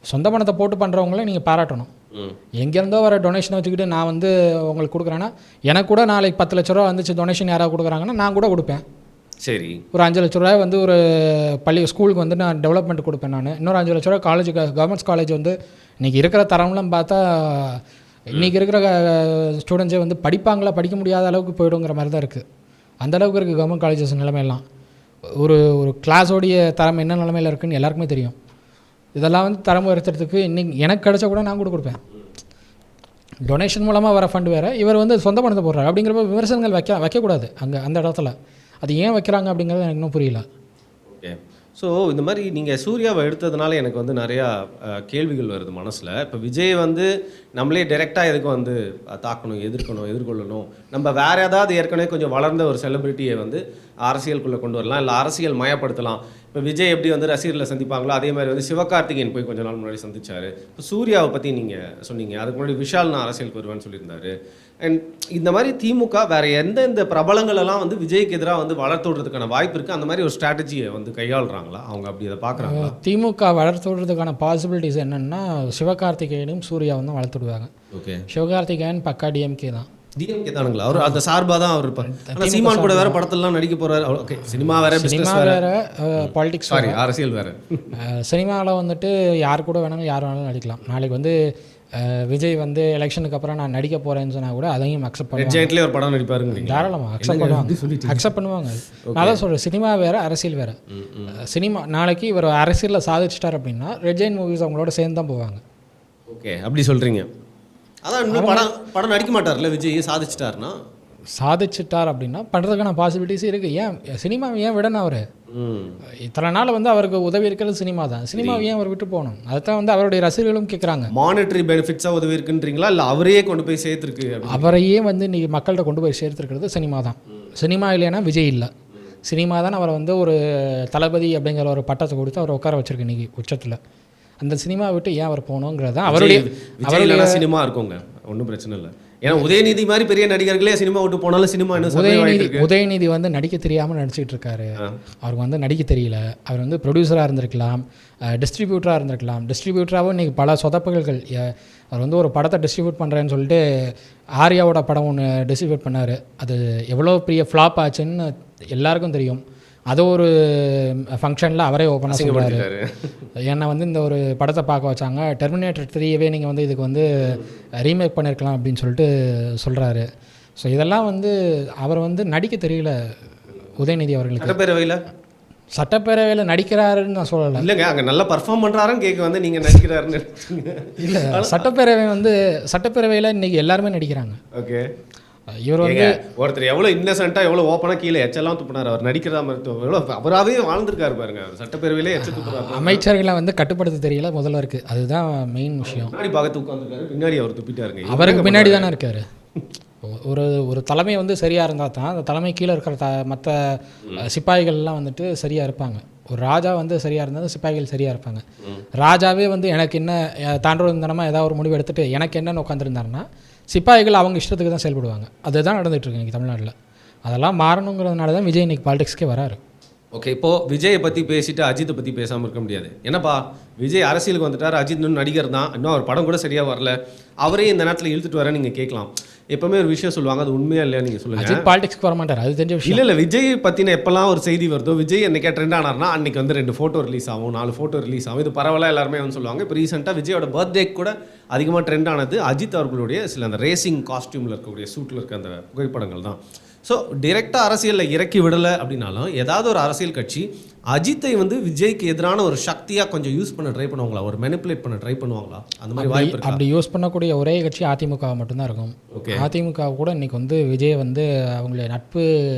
சொந்த பணத்தை போட்டு பண்ணுறவங்கள நீங்கள் பாராட்டணும். எங்கேருந்தோ வர டொனேஷனை வச்சுக்கிட்டு நான் வந்து உங்களுக்கு கொடுக்குறேன்னா, எனக்கு கூட நாளைக்கு 10 லட்ச ரூபா வந்துச்சு டொனேஷன் யாராவது கொடுக்குறாங்கன்னா நான் கூட கொடுப்பேன். சரி, ஒரு 5 லட்ச ரூபாய் வந்து ஒரு ஸ்கூலுக்கு வந்து நான் டெவலப்மெண்ட் கொடுப்பேன். நான் இன்னொரு 5 லட்ச ரூபா கவர்மெண்ட்ஸ் காலேஜ் வந்து இன்றைக்கி இருக்கிற தரம்லாம் பார்த்தா இன்றைக்கி இருக்கிற ஸ்டூடெண்ட்ஸே வந்து படிக்க முடியாத அளவுக்கு போய்டுங்கிற மாதிரி தான் இருக்குது. அந்தளவுக்கு இருக்குது கவர்மெண்ட் காலேஜஸ் நிலைமையெல்லாம். ஒரு கிளாஸோடைய தரம் என்ன நிலைமையில் இருக்குதுன்னு எல்லாருக்குமே தெரியும். இதெல்லாம் வந்து தரம் உயர்த்துறதுக்கு இன்றைக்கி எனக்கு கிடச்சா கூட நான் கூட கொடுப்பேன். டொனேஷன் மூலமாக வர ஃபண்ட் வேறு, இவர் வந்து சொந்த பணத்தை போடுறாரு. அப்படிங்கிறப்ப விமர்சனங்கள் வைக்கக்கூடாது அந்த இடத்துல. அது ஏன் வைக்கிறாங்க அப்படிங்கிறது எனக்கு இன்னும் புரியல. ஓகே, ஸோ இந்த மாதிரி நீங்கள் சூர்யாவை எடுத்ததுனால எனக்கு வந்து நிறையா கேள்விகள் வருது மனசில். இப்போ விஜய் வந்து நம்மளே டைரெக்டாக எதுக்கு வந்து தாக்கணும், எதிர்கொள்ளணும். நம்ம வேறு ஏதாவது ஏற்கனவே கொஞ்சம் வளர்ந்த ஒரு செலிப்ரிட்டியை வந்து அரசியலுக்குள்ளே கொண்டு வரலாம், இல்லை அரசியல் மயப்படுத்தலாம். இப்போ விஜய் எப்படி வந்து ரசிகர்களை சந்திப்பாங்களோ அதே மாதிரி வந்து சிவகார்த்திகேயன் போய் கொஞ்ச நாள் முன்னாடி சந்திச்சாரு. இப்போ சூர்யாவை பற்றி நீங்கள் சொன்னீங்க, அதுக்கு முன்னாடி விஷால் நான் அரசியலுக்கு வருவேன்னு சொல்லியிருந்தாரு. அண்ட் இந்த மாதிரி திமுக வேறு எந்தெந்த பிரபலங்களெல்லாம் வந்து விஜய்க்கு எதிராக வந்து வளர்த்து விடுறதுக்கான வாய்ப்பு இருக்குது, அந்த மாதிரி ஒரு ஸ்ட்ராட்டஜியை வந்து கையாளுறாங்களா, அவங்க அப்படி அதை பார்க்குறாங்களா? திமுக வளர்த்து விடுறதுக்கான பாசிபிலிட்டிஸ் என்னென்னா சிவகார்த்திகேயனும் சூர்யாவும் தான் வளர்த்து விடுவாங்க. ஓகே, சிவகார்த்திகேயன் பக்கா டிஎம்கே தான். டிஎம்கே தானுங்களா? அவர் அந்த சார்பாக தான் அவர் இருப்பார். ஆனால் சீமான் கூட வேற படத்துலலாம் நடிக்க போறாரு. ஓகே, சினிமா வேற, சினிமா வேற, பாலிடிக்ஸ் சாரி அரசியல் வேற. சினிமாவில் வந்துட்டு யார் கூட வேணாலும் யார் வேணாலும் நடிக்கலாம். நாளைக்கு வந்து விஜய் வந்து எலெக்ஷனுக்கு அப்புறம் நான் நடிக்க போகிறேன்னு சொன்னால் கூட அதையும் அக்செப்ட் பண்ணுவாங்க. ஜெயண்ட்லேயே ஒரு படம் நடிப்பாருங்க, தாராளமாக அக்செப்ட் பண்ணுவாங்க, அக்செப்ட் பண்ணுவாங்க. நான் தான் சொல்கிறேன், சினிமா வேறு அரசியல் வேறு. சினிமா நாளைக்கு இவர் அரசியலில் சாதிச்சிட்டார் அப்படின்னா ரெட் ஜெயின் மூவிஸ் அவங்களோட சேர்ந்து தான் போவாங்க. ஓகே, அப்படி சொல்கிறீங்க. அதான் இன்னும் படம் நடிக்க மாட்டார்ல விஜய், சாதிச்சிட்டாருன்னா. சாதிச்சிட்டார் அப்படின்னா பண்ணுறதுக்கான பாசிபிலிட்டிஸ் இருக்குது. ஏன் சினிமாவை ஏன் விடணும்? அவர் இத்தனை நாள் வந்து அவருக்கு உதவி இருக்கிறது சினிமா தான். சினிமாவை ஏன் அவர் விட்டு போகணும்? அதைத்தான் வந்து அவருடைய ரசிகர்களும் கேட்குறாங்க. மானிட்டரி பெனிஃபிட்ஸாக உதவி இருக்குன்றீங்களா, இல்லை அவரையே கொண்டு போய் சேர்த்துருக்கு? அவரையே வந்து இன்றைக்கி மக்கள்கிட்ட கொண்டு போய் சேர்த்துருக்கிறது சினிமா தான். சினிமா இல்லைன்னா விஜய் இல்லை. சினிமா தான் அவரை வந்து ஒரு தளபதி அப்படிங்கிற ஒரு பட்டத்தை கொடுத்து அவரை உட்கார வச்சிருக்கு இன்றைக்கி உச்சத்தில். அந்த சினிமா விட்டு ஏன் அவர் போகணுங்கிறது தான் அவருடைய சினிமா இருக்குங்க, ஒன்றும் பிரச்சனை இல்லை. ஏன்னா உதயநிதி மாதிரி பெரிய நடிகர்களே சினிமா விட்டு போனாலும் சினிமா என்ன உதயநிதி வந்து நடிக்க தெரியாமல் நடிச்சிட்டு இருக்காரு. அவருக்கு வந்து நடிக்க தெரியல. அவர் வந்து ப்ரொடியூசராக இருந்திருக்கலாம், டிஸ்ட்ரிபியூட்டராக இருந்திருக்கலாம். டிஸ்ட்ரிபியூட்டராகவும் இன்றைக்கி பல சொதப்புகள். அவர் வந்து ஒரு படத்தை டிஸ்ட்ரிபியூட் பண்ணுறேன்னு சொல்லிட்டு ஆர்யாவோட படம் ஒன்று டிஸ்ட்ரிபியூட் பண்ணார். அது எவ்வளோ பெரிய ஃப்ளாப் ஆச்சுன்னு எல்லாருக்கும் தெரியும். அது ஒரு ஃபங்க்ஷனில் அவரே ஓப்பனாக சொல்கிறாரு, என்னை வந்து இந்த ஒரு படத்தை பார்க்க வச்சாங்க, டெர்மினேட்டர் 3 நீங்கள் வந்து இதுக்கு வந்து ரீமேக் பண்ணியிருக்கலாம் அப்படின்னு சொல்லிட்டு சொல்கிறாரு. ஸோ இதெல்லாம் வந்து அவர் வந்து நடிக்க தெரியல உதயநிதி அவர்களுக்கு. சட்டப்பேரவையில் நடிக்கிறாருன்னு நான் சொல்லலை. இல்லைங்க, அங்கே நல்லா பர்ஃபார்ம் பண்ணுறாருன்னு கேட்க வந்து நீங்கள் நடிக்கிறாருன்னு இல்லை. சட்டப்பேரவையில் இன்றைக்கி எல்லாருமே நடிக்கிறாங்க. ஓகே, இவர் வந்து ஒருத்தர் எவ்வளோ இன்னசென்ட்டாக எவ்வளோ ஓப்பனாக கீழே எச்செல்லாம் துப்புனார். அவர் நடிக்கிறதா மருத்துவம் எவ்வளோ அவராகவே வாழ்ந்துருக்காரு பாருங்க. சட்டப்பேரவையிலே எச்ச துப்புறாரு. அமைச்சர்களை வந்து கட்டுப்படுத்த தெரியல முதல்ல இருக்குது. அதுதான் மெயின் விஷயம். முன்னாடி பார்த்து உட்காந்துருக்காரு, பின்னாடி அவர் துப்பிட்டாருங்க. அவருக்கு பின்னாடி தானே இருக்காரு. ஒரு தலைமை வந்து சரியாக இருந்தால் தான் அந்த தலைமை கீழே இருக்கிற மற்ற சிப்பாய்கள்லாம் வந்துட்டு சரியாக இருப்பாங்க. ஒரு ராஜா வந்து சரியாக இருந்தால் சிப்பாய்கள் சரியாக இருப்பாங்க. ராஜாவே வந்து எனக்கு என்ன தாண்டவந்தனமாக ஏதாவது ஒரு முடிவு எடுத்துகிட்டு எனக்கு என்னன்னு உட்காந்துருந்தாருன்னா சிப்பாய்கள் அவங்க இஷ்டத்துக்கு தான் செயல்படுவாங்க. அதுதான் நடந்துகிட்ருக்கு இன்றைக்கி தமிழ்நாட்டில். அதெல்லாம் மாறணுங்கிறதுனால தான் விஜய் இன்றைக்கி பாலிடிக்ஸ்க்கே வராரு. ஓகே, இப்போது விஜயை பற்றி பேசிட்டு அஜித்தை பற்றி பேசாமல் இருக்க முடியாது. என்னப்பா விஜய் அரசியலுக்கு வந்துட்டார், அஜித் இன்னும் நடிகர் தான், இன்னும் அவர் படம் கூட சரியாக வரல, அவரே இந்த நேரத்தில் இழுத்துட்டு வரேன்னு நீங்கள் கேட்கலாம். எப்பவுமே ஒரு விஷயம் சொல்லுவாங்க, அது உண்மையா இல்லையா நீங்கள் சொல்லுங்கள். அஜித் பாலிடிக்ஸ்க்கு வர மாட்டார், அது தெரிஞ்ச விஷயம். இல்லை விஜய் பற்றின எப்போல்லாம் ஒரு செய்தி வருதோ, விஜய் என்னைக்கே ட்ரெண்ட் ஆனார்னா அன்றைக்கி வந்து 2 ஃபோட்டோ ரிலீஸ் ஆகும், 4 ஃபோட்டோ ரிலீஸ் ஆகும். இது பரவாயில்ல, எல்லாருமே வந்து சொல்லுவாங்க. இப்போ ரீசெண்டாக விஜயோட பர்த்டேக்கு கூட அதிகமாக ட்ரெண்ட் ஆனது அஜித் அவர்களுடைய சில அந்த ரேசிங் காஸ்டியூமில் இருக்கக்கூடிய சூட்டில் இருக்க அந்த புகைப்படங்கள் தான். ஸோ டிரெக்டாக அரசியலில் இறக்கி விடலை அப்படின்னாலும் ஏதாவது ஒரு அரசியல் கட்சி அஜித்தை வந்து விஜய்க்கு எதிரான ஒரு சக்தியாக கொஞ்சம் யூஸ் பண்ண ட்ரை பண்ணுவாங்களா, ஒரு மெனிப்புலேட் பண்ண ட்ரை பண்ணுவாங்களா? அந்த மாதிரி வாய்ப்பு அப்படி யூஸ் பண்ணக்கூடிய ஒரே கட்சி அதிமுக மட்டும்தான் இருக்கும். ஓகே, அதிமுக கூட இன்றைக்கி வந்து விஜய் வந்து அவங்களுடைய நட்பு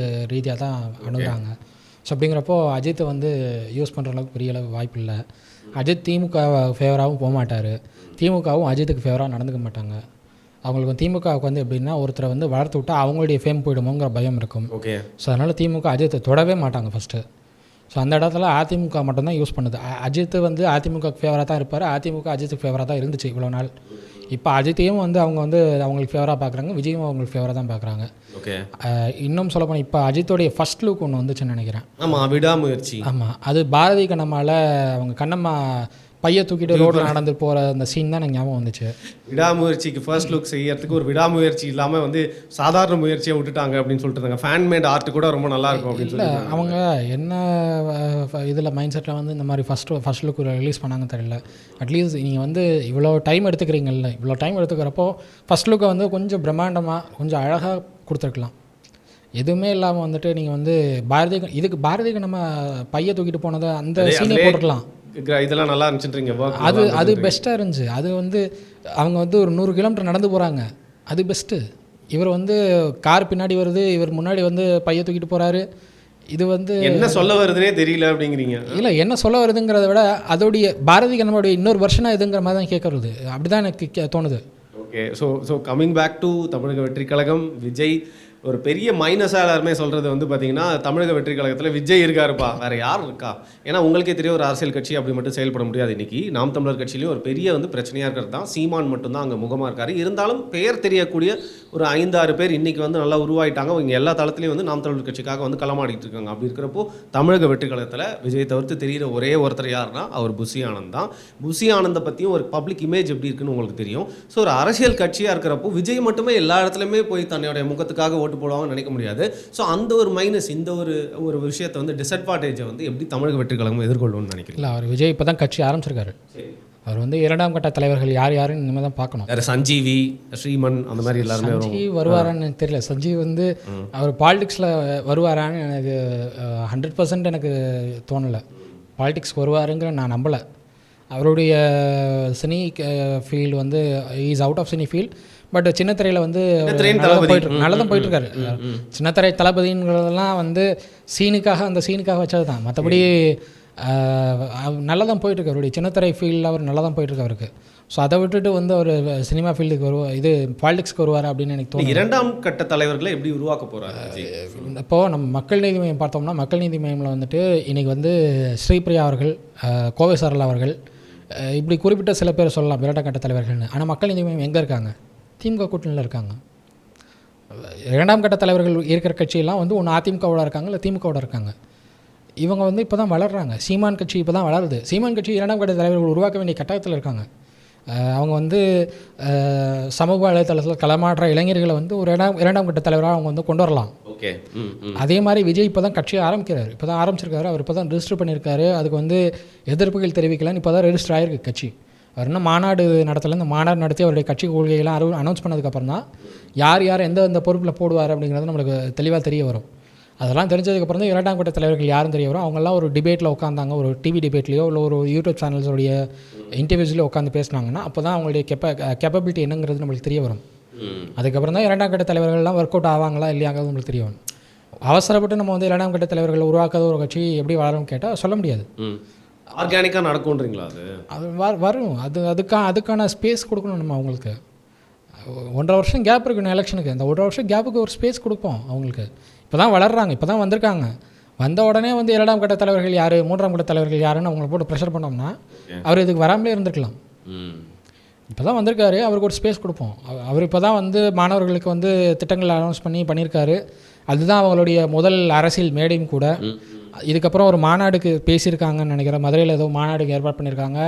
ரீதியாக தான் அணுகுறாங்க. ஸோ அப்படிங்கிறப்போ அஜித்தை வந்து யூஸ் பண்ணுற அளவுக்கு பெரிய அளவு வாய்ப்பு இல்லை. அஜித் திமுக ஃபேவராகவும் போக மாட்டார், திமுகவும் அஜித்துக்கு ஃபேவராக நடந்துக்க மாட்டாங்க. அவங்களுக்கு திமுகவுக்கு வந்து எப்படின்னா ஒருத்தரை வந்து வளர்த்து விட்டால் அவங்களுடைய ஃபேம் போயிடுமோங்கிற பயம் இருக்கும். ஓகே, ஸோ அதனால் திமுக அஜித்தை தொடவே மாட்டாங்க ஃபஸ்ட்டு. ஸோ அந்த இடத்துல அதிமுக மட்டும்தான் யூஸ் பண்ணுது. அஜித் வந்து அதிமுக ஃபேவராக தான் இருப்பார், அதிமுக அஜித்துக்கு ஃபேவராக தான் இருந்துச்சு இவ்வளோ நாள். இப்போ அஜித்தையும் வந்து அவங்க வந்து அவங்களுக்கு ஃபேவராக பார்க்குறாங்க, விஜயும் அவங்களுக்கு ஃபேவராக தான் பார்க்குறாங்க. ஓகே, இன்னும் சொல்லப்போனால் இப்போ அஜித்தோடைய ஃபஸ்ட் லுக் ஒன்று வந்துச்சுன்னு நினைக்கிறேன். ஆமாம், விடாமுயற்சி. ஆமாம், அது பாரதி கண்ணம்மாவில் அவங்க கண்ணம்மா பையை தூக்கிட்டு ரோட்டில் நடந்து போகிற அந்த சீன் தான் எனக்கு ஞாபகம் வந்துச்சு. விடாமுயற்சிக்கு ஃபர்ஸ்ட் லுக் செய்யறதுக்கு ஒரு விடாமுயற்சி இல்லாமல் வந்து சாதாரண முயற்சியை விட்டுட்டாங்க அப்படின்னு சொல்லிட்டு இருந்தாங்க. ஃபேன்மேட் ஆர்ட் கூட ரொம்ப நல்லா இருக்கும் அப்படின்னு சொல்லி அவங்க என்ன இதில் மைண்ட் செட்டில் வந்து இந்த மாதிரி ஃபர்ஸ்ட் லுக் ரிலீஸ் பண்ணாங்க தெரியல. அட்லீஸ்ட் நீங்கள் வந்து இவ்வளோ டைம் எடுத்துக்கிறீங்கல்ல, இவ்வளோ டைம் எடுத்துக்கிறப்போ ஃபர்ஸ்ட் லுக்கை வந்து கொஞ்சம் பிரம்மாண்டமாக கொஞ்சம் அழகாக கொடுத்துருக்கலாம். எதுவுமே இல்லாமல் வந்துட்டு நீங்கள் வந்து பாரதிக்கு நம்ம பையை தூக்கிட்டு போனதை அந்த சீனை போட்டுக்கலாம். இதெல்லாம் நல்லா இருந்துச்சுன்றீங்க. அது பெஸ்ட்டாக இருந்துச்சு. அது வந்து அவங்க வந்து ஒரு 100 கிலோமீட்டர் நடந்து போகிறாங்க, அது பெஸ்ட்டு. இவர் வந்து கார் பின்னாடி வருது, இவர் முன்னாடி வந்து பையை தூக்கிட்டு போகிறாரு. இது வந்து என்ன சொல்ல வருதுன்னே தெரியல அப்படிங்கிறீங்க. இல்லை, என்ன சொல்ல வருதுங்கிறத விட அதோடைய பாரதி நம்மளுடைய இன்னொரு வருஷனாக இதுங்கிற மாதிரி தான் கேட்குறது. அப்படி தான் எனக்கு தோணுது. Okay, so coming back to Tamilaga Vettri கழகம், விஜய் ஒரு பெரிய மைனஸாக எல்லாருமே சொல்கிறது வந்து பார்த்தீங்கன்னா தமிழக வெற்றி கழகத்தில் விஜய் இருக்காருப்பா, வேறு யார் இருக்கா? ஏன்னா உங்களுக்கே தெரியும் ஒரு அரசியல் கட்சி அப்படி மட்டும் செயல்பட முடியாது. இன்றைக்கி நாம் தமிழர் கட்சியிலையும் ஒரு பெரிய வந்து பிரச்சனையாக இருக்கிறது தான் சீமான் மட்டும்தான் அங்கே முகமாக இருக்கார். இருந்தாலும் பெயர் தெரியக்கூடிய ஒரு 5-6 பேர் இன்றைக்கி வந்து நல்லா உருவாயிட்டாங்க. அவங்க எல்லா தளத்துலையும் வந்து நாம் தமிழர் கட்சிக்காக வந்து களமாடிட்டு இருக்காங்க. அப்படி இருக்கிறப்போ தமிழக வெற்றி கழகத்தில் விஜய் தவிர்த்து தெரிகிற ஒரே ஒருத்தர் யாருன்னா அவர் புஷி ஆனந்த் தான். புஷி ஆனந்தை பற்றியும் ஒரு பப்ளிக் இமேஜ் எப்படி இருக்குன்னு உங்களுக்கு தெரியும். ஸோ ஒரு அரசியல் கட்சியாக இருக்கிறப்போ விஜய் மட்டுமே எல்லா இடத்துலையுமே போய் தன்னுடைய முகத்துக்காக ஓட்டு போடுவாங்கன்னு நினைக்க முடியாது. ஸோ அந்த ஒரு மைனஸ், இந்த ஒரு விஷயத்தை வந்து டிஸ்அட்வான்டேஜை வந்து எப்படி தமிழக வெற்றி கழகம் எதிர்கொள்ளணும்னு நினைக்கிறேன்? இல்லை, அவர் விஜய் இப்போ தான் கட்சி ஆரம்பிச்சிருக்காரு. அவர் வந்து 2ஆம் கட்ட தலைவர்கள் யாருன்னு இனிமேல் தான் பார்க்கணும். வேறு சஞ்சீவி, ஸ்ரீமன் அந்த மாதிரி எல்லாருமே சஞ்சீவ் வருவாரான்னு எனக்கு தெரியல. சஞ்சீவ் வந்து அவர் பாலிடிக்ஸில் வருவாரான்னு எனக்கு 100% எனக்கு தோணலை. பாலிடிக்ஸ்க்கு வருவாருங்கிற நான் நம்பலை. அவருடைய சினி ஃபீல்டு வந்து is out of cine field. But சின்னத்திரையில் வந்து நல்லா தான் போயிட்டுருக்காரு. சின்னத்திரை தளபதிங்கிறதெல்லாம் வந்து அந்த சீனுக்காக வச்சது தான். மற்றபடி நல்லா தான் போயிட்டுருக்கு. அவருடைய சின்னத்திரை ஃபீல்டில் அவர் நல்லா தான் போயிட்டுருக்கு அவருக்கு. ஸோ அதை விட்டுட்டு வந்து அவர் சினிமா ஃபீல்டுக்கு இது பாலிடிக்ஸ்க்கு வருவார் அப்படின்னு எனக்கு தோணும். 2ஆம் கட்ட தலைவர்களை எப்படி உருவாக்க போகிறாரு? இப்போது நம்ம மக்கள் நீதி மையம் பார்த்தோம்னா, மக்கள் நீதி மையமில் வந்துட்டு இன்றைக்கி வந்து ஸ்ரீபிரியா அவர்கள், கோவை சரளா அவர்கள், இப்படி குறிப்பிட்ட சில பேர் சொல்லலாம் 2ஆம் கட்ட தலைவர்கள்னு. ஆனால் மக்கள் நீதி மையம் எங்கே இருக்காங்க? திமுக கூட்டணியில் இருக்காங்க. 2ஆம் கட்ட தலைவர்கள் இருக்கிற கட்சியெல்லாம் வந்து ஒன்று அதிமுகவோட இருக்காங்க, இல்லை திமுகவோட இருக்காங்க. இவங்க வந்து இப்போ தான் வளர்கிறாங்க. சீமான் கட்சி இப்போ தான் வளருது. சீமான் கட்சி 2ஆம் கட்ட தலைவர்கள் உருவாக்க வேண்டிய கட்டாயத்தில் இருக்காங்க. அவங்க வந்து சமூக வலைத்தளத்தில் களமாடுற இளைஞர்களை வந்து ஒரு 2ஆம் கட்ட தலைவராக அவங்க வந்து கொண்டு வரலாம். ஓகே. அதே மாதிரி விஜய் இப்போ தான் கட்சியை ஆரம்பிக்கிறார். இப்போ தான் ஆரம்பிச்சிருக்காரு. அவர் இப்போ தான் ரிஜிஸ்டர் பண்ணியிருக்காரு. அதுக்கு வந்து எதிர்ப்புகள் தெரிவிக்கலான்னு இப்போ தான் ரெஜிஸ்டர் ஆகிருக்கு கட்சி. அவர் இன்னும் மாநாடு நடத்தலை. இந்த மாநாடு நடத்தி அவருடைய கட்சி கொள்கையெல்லாம் அனௌன்ஸ் பண்ணதுக்கப்புறம் தான் யார் எந்த பொறுப்பில் போடுவார் அப்படிங்கிறது நம்மளுக்கு தெளிவாக தெரிய வரும். அதெல்லாம் தெரிஞ்சதுக்கப்புறம் தான் 2ஆம் கட்ட தலைவர்கள் யாரும் தெரிய வரும். அவங்கெல்லாம் ஒரு டிபேட்டில் உட்காந்தாங்க, ஒரு டிவி டிபேட்லையோ இல்லை ஒரு யூடியூப் சேனல்ஸோடைய இன்டர்வியூஸ்லையோ உட்காந்து பேசினாங்கன்னா அப்போ தான் அவங்களுடைய கேப்பபிலிட்டி என்னங்கிறது நம்மளுக்கு தெரிய வரும். அதுக்கப்புறம் தான் 2ஆம் கட்ட தலைவர்கள்லாம் ஒர்க் அவுட் ஆவாங்களா இல்லையாங்கிறது நம்மளுக்கு தெரிய வரும். அவசரப்பட்டு நம்ம வந்து 2ஆம் கட்ட தலைவர்கள் உருவாக்காத ஒரு கட்சி எப்படி வளரும்னு கேட்டால் சொல்ல முடியாது. ஆர்கானிக்காக நடக்கும்ன்றீங்களா? அது வரும். அதுக்கான ஸ்பேஸ் கொடுக்கணும் நம்ம அவங்களுக்கு. 1.5 வருஷம் கேப் இருக்கணும் எலெக்ஷனுக்கு. அந்த 1.5 வருஷம் கேப்புக்கு ஒரு ஸ்பேஸ் கொடுப்போம் அவங்களுக்கு. இப்போ தான் வளர்கிறாங்க, இப்போ தான் வந்திருக்காங்க. வந்த உடனே வந்து 2ஆம் கட்ட தலைவர்கள் யார், 3ஆம் கட்ட தலைவர்கள் யாருன்னு அவங்களை போட்டு ப்ரெஷர் பண்ணோம்னா அவர் இதுக்கு வராமலே இருந்திருக்கலாம். இப்போ தான் வந்திருக்காரு, அவருக்கு ஒரு ஸ்பேஸ் கொடுப்போம். அவர் இப்போ தான் வந்து மாணவர்களுக்கு வந்து திட்டங்கள் அனௌன்ஸ் பண்ணியிருக்காரு. அதுதான் அவங்களுடைய முதல் அரசியல் மேடையும் கூட. இதுக்கப்புறம் ஒரு மாநாடுக்கு பேசியிருக்காங்கன்னு நினைக்கிறேன். மதுரையில் ஏதோ மாநாடுக்கு ஏற்பாடு பண்ணியிருக்காங்க.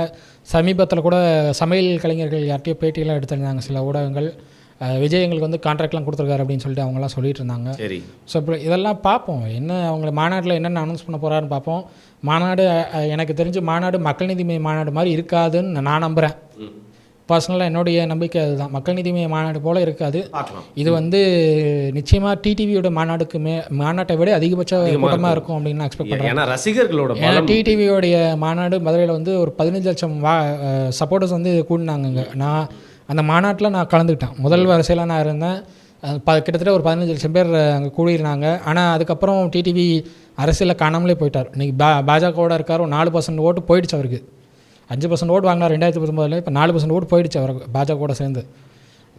சமீபத்தில் கூட சமையல் கலைஞர்கள் யார்கிட்டையோ பேட்டியெல்லாம் எடுத்திருந்தாங்க சில ஊடகங்கள். விஜய் எங்களுக்கு வந்து கான்ட்ராக்ட்லாம் கொடுத்துருக்காரு அப்படின்னு சொல்லிட்டு அவங்களாம் சொல்லிட்டு இருந்தாங்க. ஸோ இப்போ இதெல்லாம் பார்ப்போம். அவங்கள மாநாட்டில் என்னென்ன அனௌன்ஸ் பண்ண போகிறாருன்னு பார்ப்போம். மாநாடு எனக்கு தெரிஞ்சு மாநாடு மக்கள் நீதி மைய மாநாடு மாதிரி இருக்காதுன்னு நான் நம்புகிறேன். பர்சனலாக என்னுடைய நம்பிக்கை அதுதான். மக்கள் நீதி மைய மாநாடு போல் இருக்காது. இது வந்து நிச்சயமாக டிடிவியோட மாநாட்டை விட அதிகபட்ச கூட்டமாக இருக்கும் அப்படின்னு நான் எக்ஸ்பெக்ட் பண்ணுறேன். ஏன்னா ரசிகர்களோட டிடிவியோடைய மாநாடு மதுரையில் வந்து ஒரு 15 லட்சம் சப்போர்ட்டர்ஸ் வந்து கூடினாங்க. நான் அந்த மாநாட்டில் நான் கலந்துக்கிட்டேன். முதல் வரிசையில் நான் இருந்தேன். கிட்டத்தட்ட ஒரு 15 லட்சம் பேர் அங்கே கூடியிருந்தாங்க. ஆனால் அதுக்கப்புறம் டிடிவி அரசியலில் காணாமலே போயிட்டார். இன்றைக்கி பாஜகவோட இருக்கார். ஒரு 4% ஓட்டு போயிடுச்சு அவருக்கு. 5% ஓட்டு வாங்கினார் 2019. இப்போ 4% ஓட்டு போயிடுச்சு அவருக்கு பாஜகவோட சேர்ந்து.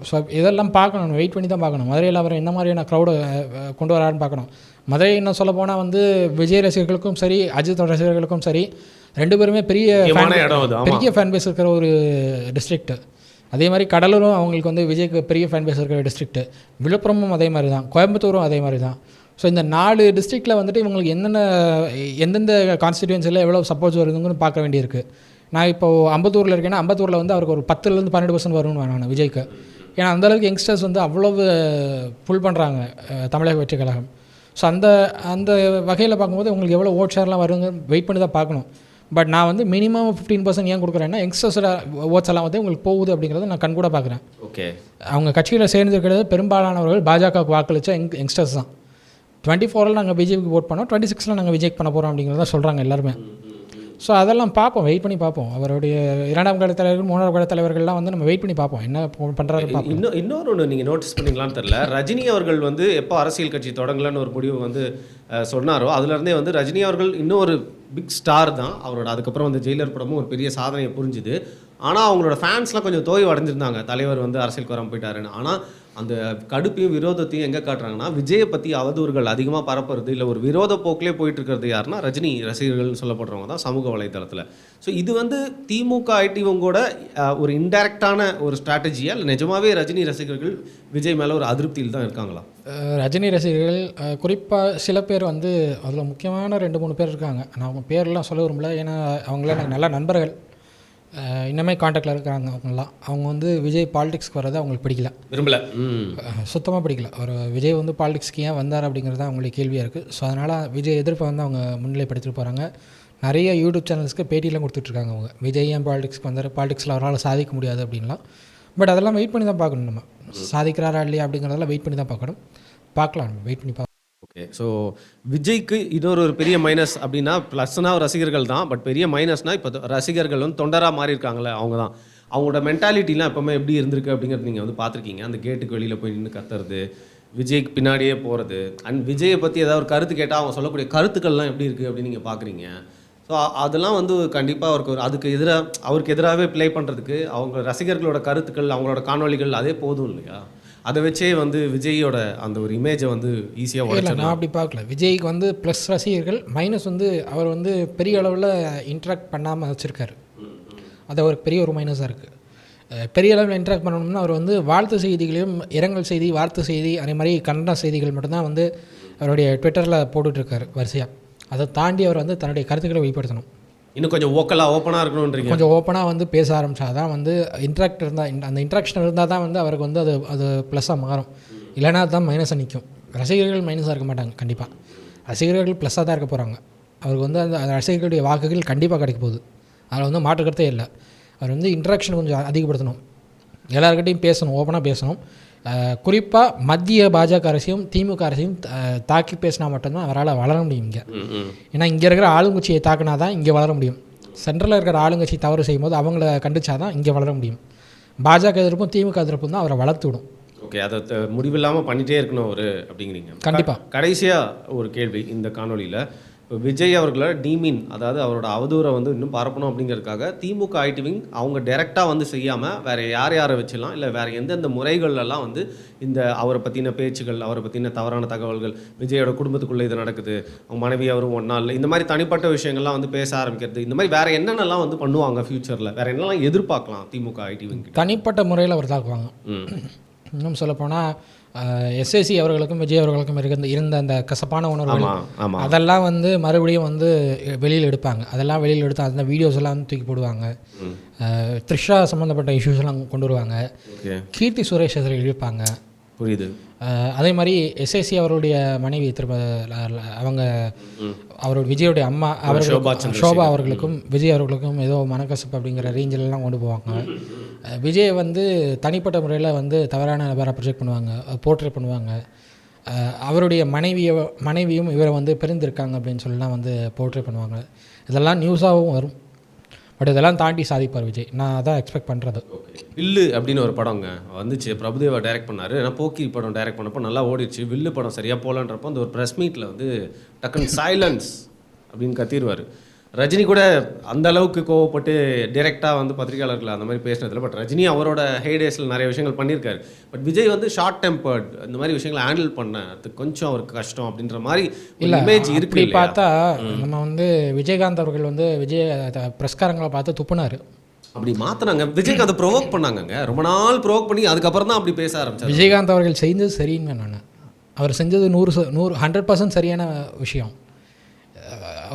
ஸோ இதெல்லாம் பார்க்கணும், வெயிட் பண்ணி தான் பார்க்கணும். மதுரையில் அவர் என்ன மாதிரியான க்ரௌடு கொண்டு வராருன்னு பார்க்கணும். மதுரை இன்னும் சொல்ல போனால் வந்து விஜய் ரசிகர்களுக்கும் சரி, அஜித் ரசிகர்களுக்கும் சரி, 2 பேருமே பெரிய ஃபேன் பேஸ் இருக்கிற ஒரு டிஸ்ட்ரிக்ட்டு. அதே மாதிரி கடலூரும் அவங்களுக்கு வந்து விஜய்க்கு பெரிய ஃபேன் பேஸ் இருக்கிற டிஸ்ட்ரிக்ட்டு. விழுப்புரமும் அதே மாதிரி தான், கோயம்புத்தூரும் அதே மாதிரி தான். ஸோ இந்த 4 டிஸ்ட்ரிக்டில் வந்துட்டு இவங்களுக்கு எந்தெந்த கான்ஸ்டிடியூன்சியில் எவ்வளோ சப்போர்ட்ஸ் வருதுன்னு பார்க்க வேண்டியிருக்கு. நான் இப்போது அம்பத்தூரில் இருக்கேன்னா அம்பத்தூரில் வந்து அவருக்கு ஒரு 10% 12% வரும்னு நான் விஜய்க்கு. ஏன்னா அந்தளவுக்கு யங்ஸ்டர்ஸ் வந்து அவ்வளவு புல் பண்ணுறாங்க தமிழக வெற்றி கழகம். ஸோ அந்த வகையில் பார்க்கும்போது உங்களுக்கு எவ்வளோ ஓட் ஷேர்லாம் வருங்க வெயிட் பண்ணி தான் பார்க்கணும். பட் நான் வந்து மினிமம் 15% ஏன் கொடுக்குறேன்னா யங்ஸ்டர்ஸோட ஓட்ஸ் எல்லாம் வந்து உங்களுக்கு போகுது அப்படிங்கிறத நான் கண்கூட பார்க்குறேன். ஓகே. அவங்க கட்சியில் சேர்ந்துருக்கிறது பெரும்பாலானவர்கள் பாஜகவுக்கு வாக்களித்த யங்ஸ்டர்ஸ் தான். 24 நாங்கள் பிஜேபிக்கு ஓட் பண்ணோம், 26 நாங்கள் விஜய்க்கு பண்ண போகிறோம் அப்படிங்கிறத சொல்கிறாங்க எல்லாருமே. ஸோ அதெல்லாம் பார்ப்போம், வெயிட் பண்ணி பார்ப்போம். அவருடைய 2ஆம் கட்ட தலைவர்கள் 3ஆம் கட்ட தலைவர்கள்லாம் வந்து நம்ம வெயிட் பண்ணி பார்ப்போம் என்ன பண்ணுறாரு பார்ப்போம். இன்னொரு நீங்கள் நோட்டீஸ் பண்ணிங்களான்னு தெரில, ரஜினி அவர்கள் வந்து எப்போ அரசியல் கட்சி தொடங்கலன்னு ஒரு முடிவு வந்து சொன்னாரோ அதுலேருந்தே வந்து ரஜினி அவர்கள் இன்னும் ஒரு பிக் ஸ்டார் தான். அவரோட அதுக்கப்புறம் வந்து ஜெயிலர் படமும் ஒரு பெரிய சாதனையை புரிஞ்சுது. ஆனால் அவங்களோட ஃபேன்ஸ்லாம் கொஞ்சம் தோய்வு அடைஞ்சிருந்தாங்க, தலைவர் வந்து அரசியலுக்கு வராமல் போயிட்டாருன்னு. ஆனால் அந்த கடுப்பையும் விரோதத்தையும் எங்கே காட்டுறாங்கன்னா விஜயை பற்றி அவதூறுகள் அதிகமாக பரப்புறது இல்லை ஒரு விரோத போக்கிலே போயிட்டு இருக்கிறது யாருன்னா ரஜினி ரசிகர்கள்னு சொல்லப்படுறவங்க தான் சமூக வலைதளத்தில். ஸோ இது வந்து திமுக ஐடிவங்கோட ஒரு இன்டைரக்டான ஒரு ஸ்ட்ராட்டஜியா இல்லை நிஜமாவே ரஜினி ரசிகர்கள் விஜய் மேலே ஒரு அதிருப்தியில் தான் இருக்காங்களா? ரஜினி ரசிகர்கள் குறிப்பாக சில பேர் வந்து அதில் முக்கியமான 2-3 பேர் இருக்காங்க. நான் அவங்க பேர்லாம் சொல்ல விரும்பல, ஏன்னா அவங்களாம் எனக்கு நல்ல நண்பர்கள், இன்னமே காண்டாக்டில் இருக்கிறாங்க. அவங்க வந்து விஜய் பாலிடிக்ஸ்க்கு வரது அவங்களுக்கு பிடிக்கல, விரும்பல, சுத்தமாக பிடிக்கல. ஒரு விஜய் வந்து பாலிடிக்ஸ்க்கு ஏன் வந்தார் அப்படிங்கிறது அவங்களுக்கு கேள்வியாக இருக்குது. ஸோ அதனால் விஜய் எதிர்ப்பை வந்து அவங்க முன்னிலைப்படுத்திட்டு போகிறாங்க. நிறைய யூடியூப் சேனல்ஸ்க்கு பேட்டியெலாம் கொடுத்துட்ருக்காங்க அவங்க, விஜய் ஏன் பாலிடிக்ஸ்க்கு வந்தார், பாலிடிக்ஸில் அவரால் சாதிக்க முடியாது அப்படின்லாம். பட் அதெல்லாம் வெயிட் பண்ணி தான் பார்க்கணும், நம்ம சாதிக்கிறாரா இல்லையா அப்படிங்கிறதெல்லாம் வெயிட் பண்ணி தான் பார்க்கணும். பார்க்கலாம், நம்ம வெயிட் பண்ணி பார்க்கலாம். ஓகே. ஸோ விஜய்க்கு இன்னொரு பெரிய மைனஸ் அப்படின்னா, ப்ளஸ்னால் ரசிகர்கள் தான், பட் பெரிய மைனஸ்னால் இப்போ ரசிகர்கள் வந்து தொண்டராக மாறி இருக்காங்களே அவங்க தான். அவங்களோட மென்டாலிட்டிலாம் எப்போவுமே எப்படி இருந்திருக்கு அப்படிங்கிறது நீங்கள் வந்து பார்த்துருக்கீங்க. அந்த கேட்டுக்கு வெளியில் போய் நின்று கத்துறது, விஜய்க்கு பின்னாடியே போகிறது, அண்ட் விஜயை பற்றி ஏதாவது ஒரு கருத்து கேட்டால் அவங்க சொல்லக்கூடிய கருத்துக்கள்லாம் எப்படி இருக்குது அப்படின்னு நீங்கள் பார்க்குறீங்க. ஸோ அதெல்லாம் வந்து கண்டிப்பாக அவருக்கு அதுக்கு அவருக்கு எதிராகவே ப்ளே பண்ணுறதுக்கு அவங்க ரசிகர்களோட கருத்துக்கள், அவங்களோட காணொலிகள் அதே போதும் இல்லையா? அதை வச்சே வந்து விஜயோட அந்த ஒரு இமேஜை வந்து ஈஸியாக உடைச்சிடலாம். நான் அப்படி பார்க்கல. விஜய்க்கு வந்து ப்ளஸ் ரசிகர்கள், மைனஸ் வந்து அவர் வந்து பெரிய அளவில் இன்ட்ராக்ட் பண்ணாமல் வச்சுருக்காரு. அது அவருக்கு பெரிய ஒரு மைனஸாக இருக்குது. பெரிய அளவில் இன்ட்ராக்ட் பண்ணணும்னா அவர் வந்து வாழ்த்து செய்திகளையும், இரங்கல் செய்தி, வாழ்த்து செய்தி, அதே மாதிரி கன்னட செய்திகள் மட்டும்தான் வந்து அவருடைய ட்விட்டரில் போட்டுட்ருக்காரு வரிசையாக. அதை தாண்டி அவர் வந்து தன்னுடைய கருத்துக்களை வெளிப்படுத்தணும். இன்னும் கொஞ்சம் ஓப்பனாக இருக்கணுன்றீங்க. கொஞ்சம் ஓப்பனாக வந்து பேச ஆரம்பித்தா தான் வந்து இன்ட்ராக்ட் இருந்தால், அந்த இன்ட்ராக்ஷன் இருந்தால் தான் வந்து அவருக்கு வந்து அது ப்ளஸ்ஸாக மாறும். இல்லைனா அதுதான் மைனஸாக நிற்கும். ரசிகர்கள் மைனஸாக இருக்க மாட்டாங்க கண்டிப்பாக. ரசிகர்கள் ப்ளஸ்ஸாக தான் இருக்க போகிறாங்க. அவருக்கு வந்து அந்த ரசிகர்களுடைய வாக்குகள் கண்டிப்பாக கிடைக்க போகுது, அதில் வந்து மாற்றுக்கிறதே இல்லை. அவர் வந்து இன்ட்ராக்ஷன் கொஞ்சம் அதிகப்படுத்தணும், எல்லாருக்கிட்டையும் பேசணும், ஓப்பனாக பேசணும். குறிப்பாக மத்திய பாஜக அரசையும் திமுக அரசையும் தாக்கி பேசினா மட்டும்தான் அவரால் வளர முடியும் இங்கே. ஏன்னா இங்கே இருக்கிற ஆளுங்கட்சியை தாக்கினா தான் இங்கே வளர முடியும். சென்ட்ரலில் இருக்கிற ஆளுங்கட்சி தவறு செய்யும் போது அவங்கள கண்டிச்சா தான் இங்கே வளர முடியும். பாஜக எதிர்ப்பும் திமுக எதிர்ப்பும் தான் அவரை வளர்த்து விடும். ஓகே, அதை முடிவில்லாமல் பண்ணிகிட்டே இருக்கணும் அவர் அப்படிங்கிறீங்க. கண்டிப்பாக. கடைசியாக ஒரு கேள்வி இந்த காணொலியில், இப்போ விஜய் அவர்களோட டீமின், அதாவது அவரோட அவதூறை வந்து இன்னும் பரப்பணும் அப்படிங்கிறதுக்காக திமுக ஐடிவிங் அவங்க டைரெக்டாக வந்து செய்யாமல் வேறு யாரை வச்சுலாம், இல்லை வேறு எந்தெந்த முறைகள்லாம் வந்து இந்த அவரை பற்றின பேச்சுகள், அவரை பற்றின தவறான தகவல்கள், விஜயோட குடும்பத்துக்குள்ளே இது நடக்குது, அவங்க மனைவி அவரும் ஒன்றா இல்லை, இந்த மாதிரி தனிப்பட்ட விஷயங்கள்லாம் வந்து பேச ஆரம்பிக்கிறது, இந்த மாதிரி வேறு என்னென்னலாம் வந்து பண்ணுவாங்க ஃப்யூச்சரில், வேறு என்னெல்லாம் எதிர்பார்க்கலாம் திமுக ஐடிவிங்? தனிப்பட்ட முறையில் அவர் தாக்குவாங்க. இன்னும் சொல்லப்போனால் எஸ்எஸ்சி அவர்களுக்கும் விஜய் அவர்களுக்கும் இருந்த அந்த கசப்பான உணர்வுகள் அதெல்லாம் வந்து மறுபடியும் வந்து வெளியில் எடுப்பாங்க. அதெல்லாம் வெளியில் எடுத்து அந்த வீடியோஸ் எல்லாம் வந்து தூக்கி போடுவாங்க. த்ரிஷா சம்மந்தப்பட்ட இஷ்யூஸ் எல்லாம் கொண்டு வருவாங்க. கீர்த்தி சுரேஷ் எதிரை இழுப்பாங்க. புரியுது. அதே மாதிரி எஸ்எஸ்சி அவருடைய மனைவி அவங்க அவரோட விஜயோடைய அம்மா அவர்கள் ஷோபா அவர்களுக்கும் விஜய் அவர்களுக்கும் ஏதோ மனக்கசப்பு அப்படிங்கிற ரேஞ்சிலெலாம் கொண்டு போவாங்க. விஜய் வந்து தனிப்பட்ட முறையில் வந்து தவறான நபராக ப்ரொஜெக்ட் பண்ணுவாங்க, போர்ட்ரேட் பண்ணுவாங்க. அவருடைய மனைவியும் இவரை வந்து பிரிந்திருக்காங்க அப்படின்னு சொல்லலாம் வந்து போர்ட்ரேட் பண்ணுவாங்க. இதெல்லாம் நியூஸாகவும் வரும். பட் இதெல்லாம் தாண்டி சாதிப்பார் விஜய், நான் அதான் எக்ஸ்பெக்ட் பண்ணுறது. வில்லு அப்படின்னு ஒரு படங்க வந்துச்சு, பிரபுதேவா டைரக்ட் பண்ணார். ஏன்னா போக்கி படம் டைரக்ட் பண்ணப்போ நல்லா ஓடிடுச்சு. வில்லு படம் சரியாக போகலான்றப்போ அந்த ஒரு ப்ரெஸ் மீட்டில் வந்து டக்குன்னு சைலன்ஸ் அப்படின்னு கத்திடுவார். ரஜினி கூட அந்த அளவுக்கு கோவப்பட்டு டைரெக்டாக வந்து பத்திரிகையாளர்கள் அந்த மாதிரி பேசினதில்ல. பட் ரஜினி அவரோட ஹேடேஸில் நிறைய விஷயங்கள் பண்ணியிருக்காரு. பட் விஜய் வந்து ஷார்ட் டெம்பர்ட், இந்த மாதிரி விஷயங்களை ஹேண்டில் பண்ண அது கொஞ்சம் அவருக்கு கஷ்டம் அப்படின்ற மாதிரி இமேஜ் இருக்கு. இப்படி பார்த்தா நம்ம வந்து விஜயகாந்த் அவர்கள் வந்து விஜய் பிரஸ்காரங்களை பார்த்து துப்புனார். அப்படி மாற்றினாங்க, விஜய்காந்த் ப்ரொவோக் பண்ணாங்க, ரொம்ப நாள் ப்ரொவோக் பண்ணி அதுக்கப்புறம் தான் அப்படி பேச ஆரம்பிச்சார். விஜயகாந்த் அவர்கள் செஞ்சது சரின்னு நான், அவர் செஞ்சது 100% சரியான விஷயம்.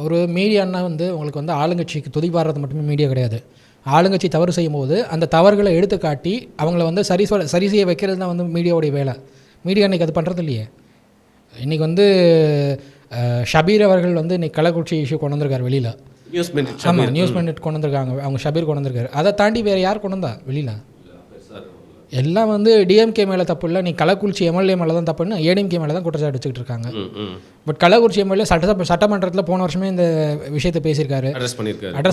ஒரு மீடியான்னா வந்து உங்களுக்கு வந்து ஆளுங்கட்சிக்கு துதிப்பாடுறது மட்டுமே மீடியா கிடையாது. ஆளுங்கட்சி தவறு செய்யும் போது அந்த தவறுகளை எடுத்து காட்டி அவங்கள வந்து சரி செய்ய வைக்கிறது தான் வந்து மீடியாவுடைய வேலை. மீடியா இன்றைக்கி அது பண்ணுறது இல்லையே. இன்றைக்கி வந்து ஷபீர் அவர்கள் வந்து இன்றைக்கி கள்ளக்குறிச்சி இஷ்யூ கொண்டு வந்திருக்காரு வெளியில். ஆமாம், நியூஸ் மினிட் கொண்டு வந்திருக்காங்க, அவங்க ஷபீர் கொண்டு வந்திருக்காரு. அதை தாண்டி வேறு யார் கொண்டு வந்தா வெளியில்? எல்லாம் வந்து டிஎம்கே மேலே தப்பு இல்லை, நீ கள்ளக்குறிச்சி எம்எல்ஏ மேலே தான் தப்புன்னு ஏடிஎம்கே மேலே தான் குற்றச்சாட்டு வச்சுக்கிட்டு இருக்காங்க. பட் கள்ளக்குறிச்சி எம்எல்ஏ சட்டமன்றத்தில் போன வருஷமே இந்த விஷயத்தை பேசியிருக்காரு, அட்ரஸ்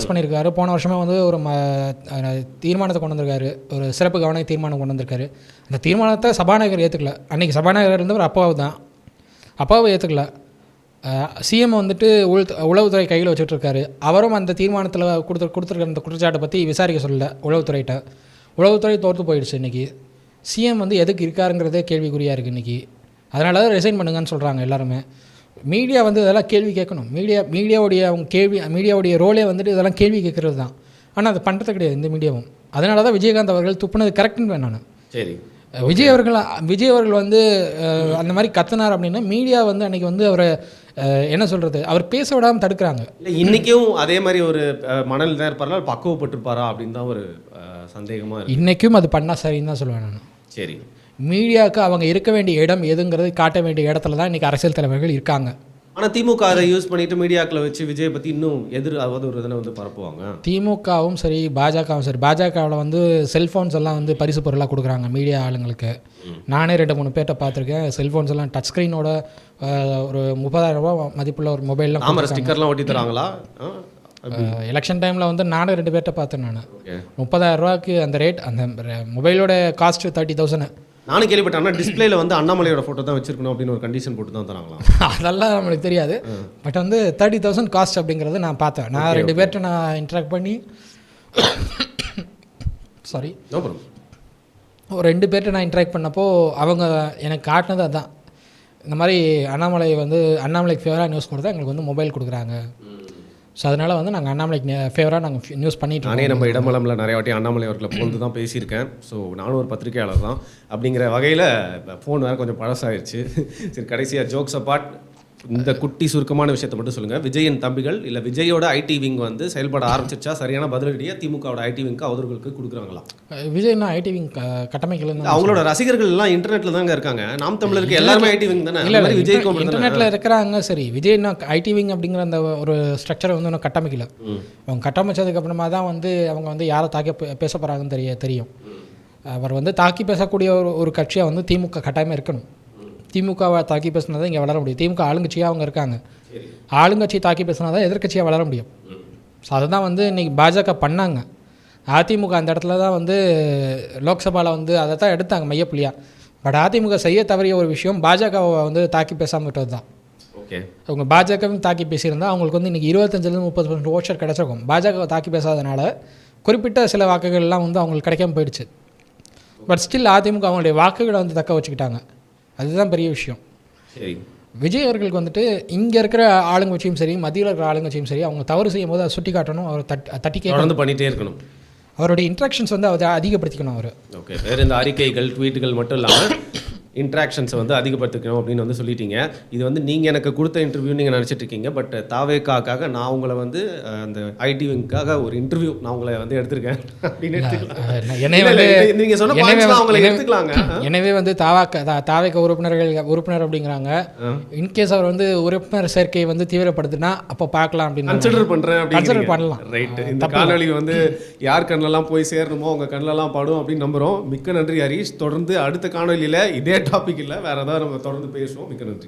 பண்ணியிருக்காரு. போன வருஷமே வந்து ஒரு தீர்மானத்தை கொண்டு வந்திருக்காரு, ஒரு சிறப்பு கவன தீர்மானம் கொண்டு வந்திருக்காரு. அந்த தீர்மானத்தை சபாநாயகர் ஏற்றுக்கல. அன்றைக்கி சபாநாயகர் இருந்தவர் அப்பாவை ஏற்றுக்கல. சிஎம் வந்துட்டு உளவுத்துறை கையில் வச்சுட்ருக்காரு. அவரும் அந்த தீர்மானத்தில் கொடுத்துருக்க அந்த குற்றச்சாட்டை பற்றி விசாரிக்க சொல்லலை உளவுத்துறையிட்ட. உளவுத்துறை தோற்று போயிடுச்சு இன்றைக்கி. சிஎம் வந்து எதுக்கு இருக்காருங்கிறதே கேள்விக்குறியாக இருக்குது இன்றைக்கி. அதனால தான் ரிசைன் பண்ணுங்கன்னு சொல்கிறாங்க எல்லாருமே. மீடியா வந்து இதெல்லாம் கேள்வி கேட்கணும். மீடியாவுடைய அவங்க மீடியாவுடைய ரோலே வந்துட்டு இதெல்லாம் கேள்வி கேட்குறது தான். ஆனால் அது பண்ணுறது கிடையாது இந்த மீடியாவும். அதனால தான் விஜயகாந்த் அவர்கள் துப்புனது கரெக்டுன்னு நான். சரி, விஜய் அவர்கள் வந்து அந்த மாதிரி கத்துனார் அப்படின்னா மீடியா வந்து அன்றைக்கி வந்து அவரை என்ன சொல்கிறது, அவர் பேச விடாமல் தடுக்கிறாங்க. இல்லை இன்றைக்கும் அதே மாதிரி ஒரு மனநிலை தான் இருப்பாரா, பக்குவப்பட்டிருப்பாரா அப்படின்னு தான் ஒரு சந்தேகமாக இருக்குது. இன்றைக்கும் அது பண்ணால் சரின்னு தான் சொல்லுவேன் நான். சரி, மீடியாவுக்கு அவங்க இருக்க வேண்டிய இடம் எதுங்கிறது காட்ட வேண்டிய இடத்துல தான் இன்றைக்கி அரசியல் தலைவர்கள் இருக்காங்க. ஆனால் திமுக அதை யூஸ் பண்ணிட்டு மீடியாக்களை வச்சு விஜய் பற்றி இன்னும் ஒரு இதனை வந்து பரப்புவாங்க. திமுகவும் சரி பாஜகவும் சரி. பாஜகவில் வந்து செல்ஃபோன்ஸ் எல்லாம் வந்து பரிசு பொருளாக கொடுக்குறாங்க மீடியா ஆளுங்களுக்கு. நானே 2-3 பேர்ட்ட பார்த்துருக்கேன். செல்ஃபோன்ஸ் எல்லாம் டச் ஸ்க்ரீனோட ஒரு 30,000 ரூபா மதிப்புள்ள ஒரு மொபைல்லாம் ஸ்டிக்கர்லாம் ஒட்டி தராங்களா? எலெக்ஷன் டைமில் வந்து நானே 2 பேர்ட்ட பார்த்தேன். நான் 30,000 ரூபாய்க்கு அந்த ரேட், அந்த மொபைலோட காஸ்ட் 30,000. நானும் கேள்விப்பட்டேன். ஆனால் டிஸ்பிளேல வந்து அண்ணாமலையோட ஃபோட்டோ தான் வச்சிருக்கணும் அப்படின்னு ஒரு கண்டிஷன் போட்டு தான் தராங்களா? அதெல்லாம் நம்மளுக்கு தெரியாது. பட் வந்து 30,000 காஸ்ட் அப்படிங்கிறது நான் பார்த்தேன். நான் 2 பேர்ட்ட நான் இன்ட்ராக்ட் பண்ணி சாரி ஒரு 2 பேர்ட்ட நான் இன்ட்ராக்ட் பண்ணப்போ அவங்க எனக்கு காட்டினது அதுதான். இந்த மாதிரி அண்ணாமலைக்கு ஃபேவராக நியூஸ் கொடுத்தா எங்களுக்கு வந்து மொபைல் கொடுக்குறாங்க. ஸோ அதனால் வந்து நாங்கள் அண்ணாமலைக்கு ஃபேவராக நாங்கள் நியூஸ் பண்ணிட்டு நானே நம்ம இடமலமில் நிறைய வாட்டி அண்ணாமலை அவர்களை போந்து தான் பேசியிருக்கேன். ஸோ நானும் ஒரு பத்திரிகையாளர் தான் அப்படிங்கிற வகையில் ஃபோன் வேறு கொஞ்சம் பழசாகிடுச்சு. சரி, கடைசியாக ஜோக்ஸ் அப்பார்ட் இந்த குட்டி சுருக்கமான விஷயத்தை மட்டும் சொல்லுங்கள். விஜயின் தம்பிகள் இல்லை விஜயோட ஐடி விங் வந்து செயல்பட ஆரம்பிச்சிருச்சா? சரியான பதிலடியாக திமுகவோட ஐடி விங்க்கு அவர்களுக்கு கொடுக்குறாங்களா? விஜய்னா ஐடி விங் கட்டமைக்கல. அவங்களோட ரசிகர்கள் எல்லாம் இன்டர்நெட்டில் தாங்க இருக்காங்க. நாம் தமிழருக்கு எல்லாருமே ஐடி விங் தானே? இல்லை விஜய்க்கு இன்டர்நெட்டில் இருக்கிறாங்க. சரி, விஜய்னா ஐடி விங் அப்படிங்கிற அந்த ஒரு ஸ்ட்ரக்சரை வந்து இன்னும் கட்டமைக்கல. அவங்க கட்டமைச்சதுக்கு அப்புறமா தான் வந்து அவங்க வந்து யாரை தாக்கி பேச போகிறாங்கன்னு தெரியும். அவர் வந்து தாக்கி பேசக்கூடிய ஒரு கட்சியாக வந்து திமுக கட்டாயமாக இருக்கணும். திமுகவை தாக்கி பேசினா தான் இங்கே வளர முடியும். திமுக ஆளுங்கட்சியாக அவங்க இருக்காங்க. ஆளுங்கட்சி தாக்கி பேசினா தான் எதிர்கட்சியாக வளர முடியும். ஸோ அதுதான் வந்து இன்றைக்கி பாஜக பண்ணாங்க. அதிமுக அந்த இடத்துல தான் வந்து லோக்சபாவில் வந்து அதை தான் எடுத்தாங்க மையப்புள்ளியாக. பட் அதிமுக செய்ய தவறிய ஒரு விஷயம் பாஜகவை வந்து தாக்கி பேசாமல் விட்டது தான். ஓகே, அவங்க பாஜகவும் தாக்கி பேசியிருந்தால் அவங்களுக்கு வந்து இன்றைக்கி 25-30% ஓட் கிடச்சிருக்கும். பாஜகவை தாக்கி பேசாதனால குறிப்பிட்ட சில வாக்குகள்லாம் வந்து அவங்களுக்கு கிடைக்காம போயிடுச்சு. பட் ஸ்டில் அதிமுக அவங்களுடைய வாக்குகளை வந்து தக்க வச்சுக்கிட்டாங்க. அதுதான் பெரிய விஷயம். சரி, விஜய் அவர்களுக்கு வந்துட்டு இங்கே இருக்கிற ஆளுங்கட்சியும் சரி மத்தியில் இருக்கிற ஆளுங்கட்சியும் சரி அவங்க தவறு செய்யும் போது அதை சுட்டி காட்டணும். அவர் தட்டி தொடர்ந்து பண்ணிகிட்டே இருக்கணும். அவருடைய இன்ட்ராக்ஷன்ஸ் வந்து அதை அதிகப்படுத்திக்கணும் அவர். ஓகே, வேறு இந்த அறிக்கைகள் ட்வீட்டுகள் மட்டும் இல்லாமல் இன்ட்ராக்ஷன்ஸை வந்து அதிகப்படுத்திக்கணும் அப்படின்னு வந்து சொல்லிட்டீங்க. இது வந்து நீங்கள் எனக்கு கொடுத்த இன்டர்வியூ நீங்கள் நினச்சிட்டு இருக்கீங்க. பட் தாவேக்காக நான் உங்களை வந்து அந்த ஐடி விங்காக ஒரு இன்டர்வியூ நான் உங்களை வந்து எடுத்திருக்கேன் அப்படின்னு எடுத்துக்கலாம். நீங்கள் சொன்ன அவங்களை எடுத்துக்கலாங்க. எனவே வந்து தாவேக்கா உறுப்பினர் அப்படிங்கிறாங்க. இன்கேஸ் அவர் வந்து உறுப்பினர் சேர்க்கை வந்து தீவிரப்படுத்தினா அப்போ பார்க்கலாம் அப்படின்னு கன்சிடர் பண்ணுறேன் பண்ணலாம். ரைட்டு, இந்த காணொலி வந்து யார் கண்ணெல்லாம் போய் சேரணுமோ அவங்க கண்ணெல்லாம் படும் அப்படின்னு நம்புகிறோம். மிக்க நன்றி ஹரீஷ். தொடர்ந்து அடுத்த காணொலியில் இதே டாபிக் இல்லை வேறு ஏதாவது நம்ம தொடர்ந்து பேசுவோம். மிக்க நன்றி.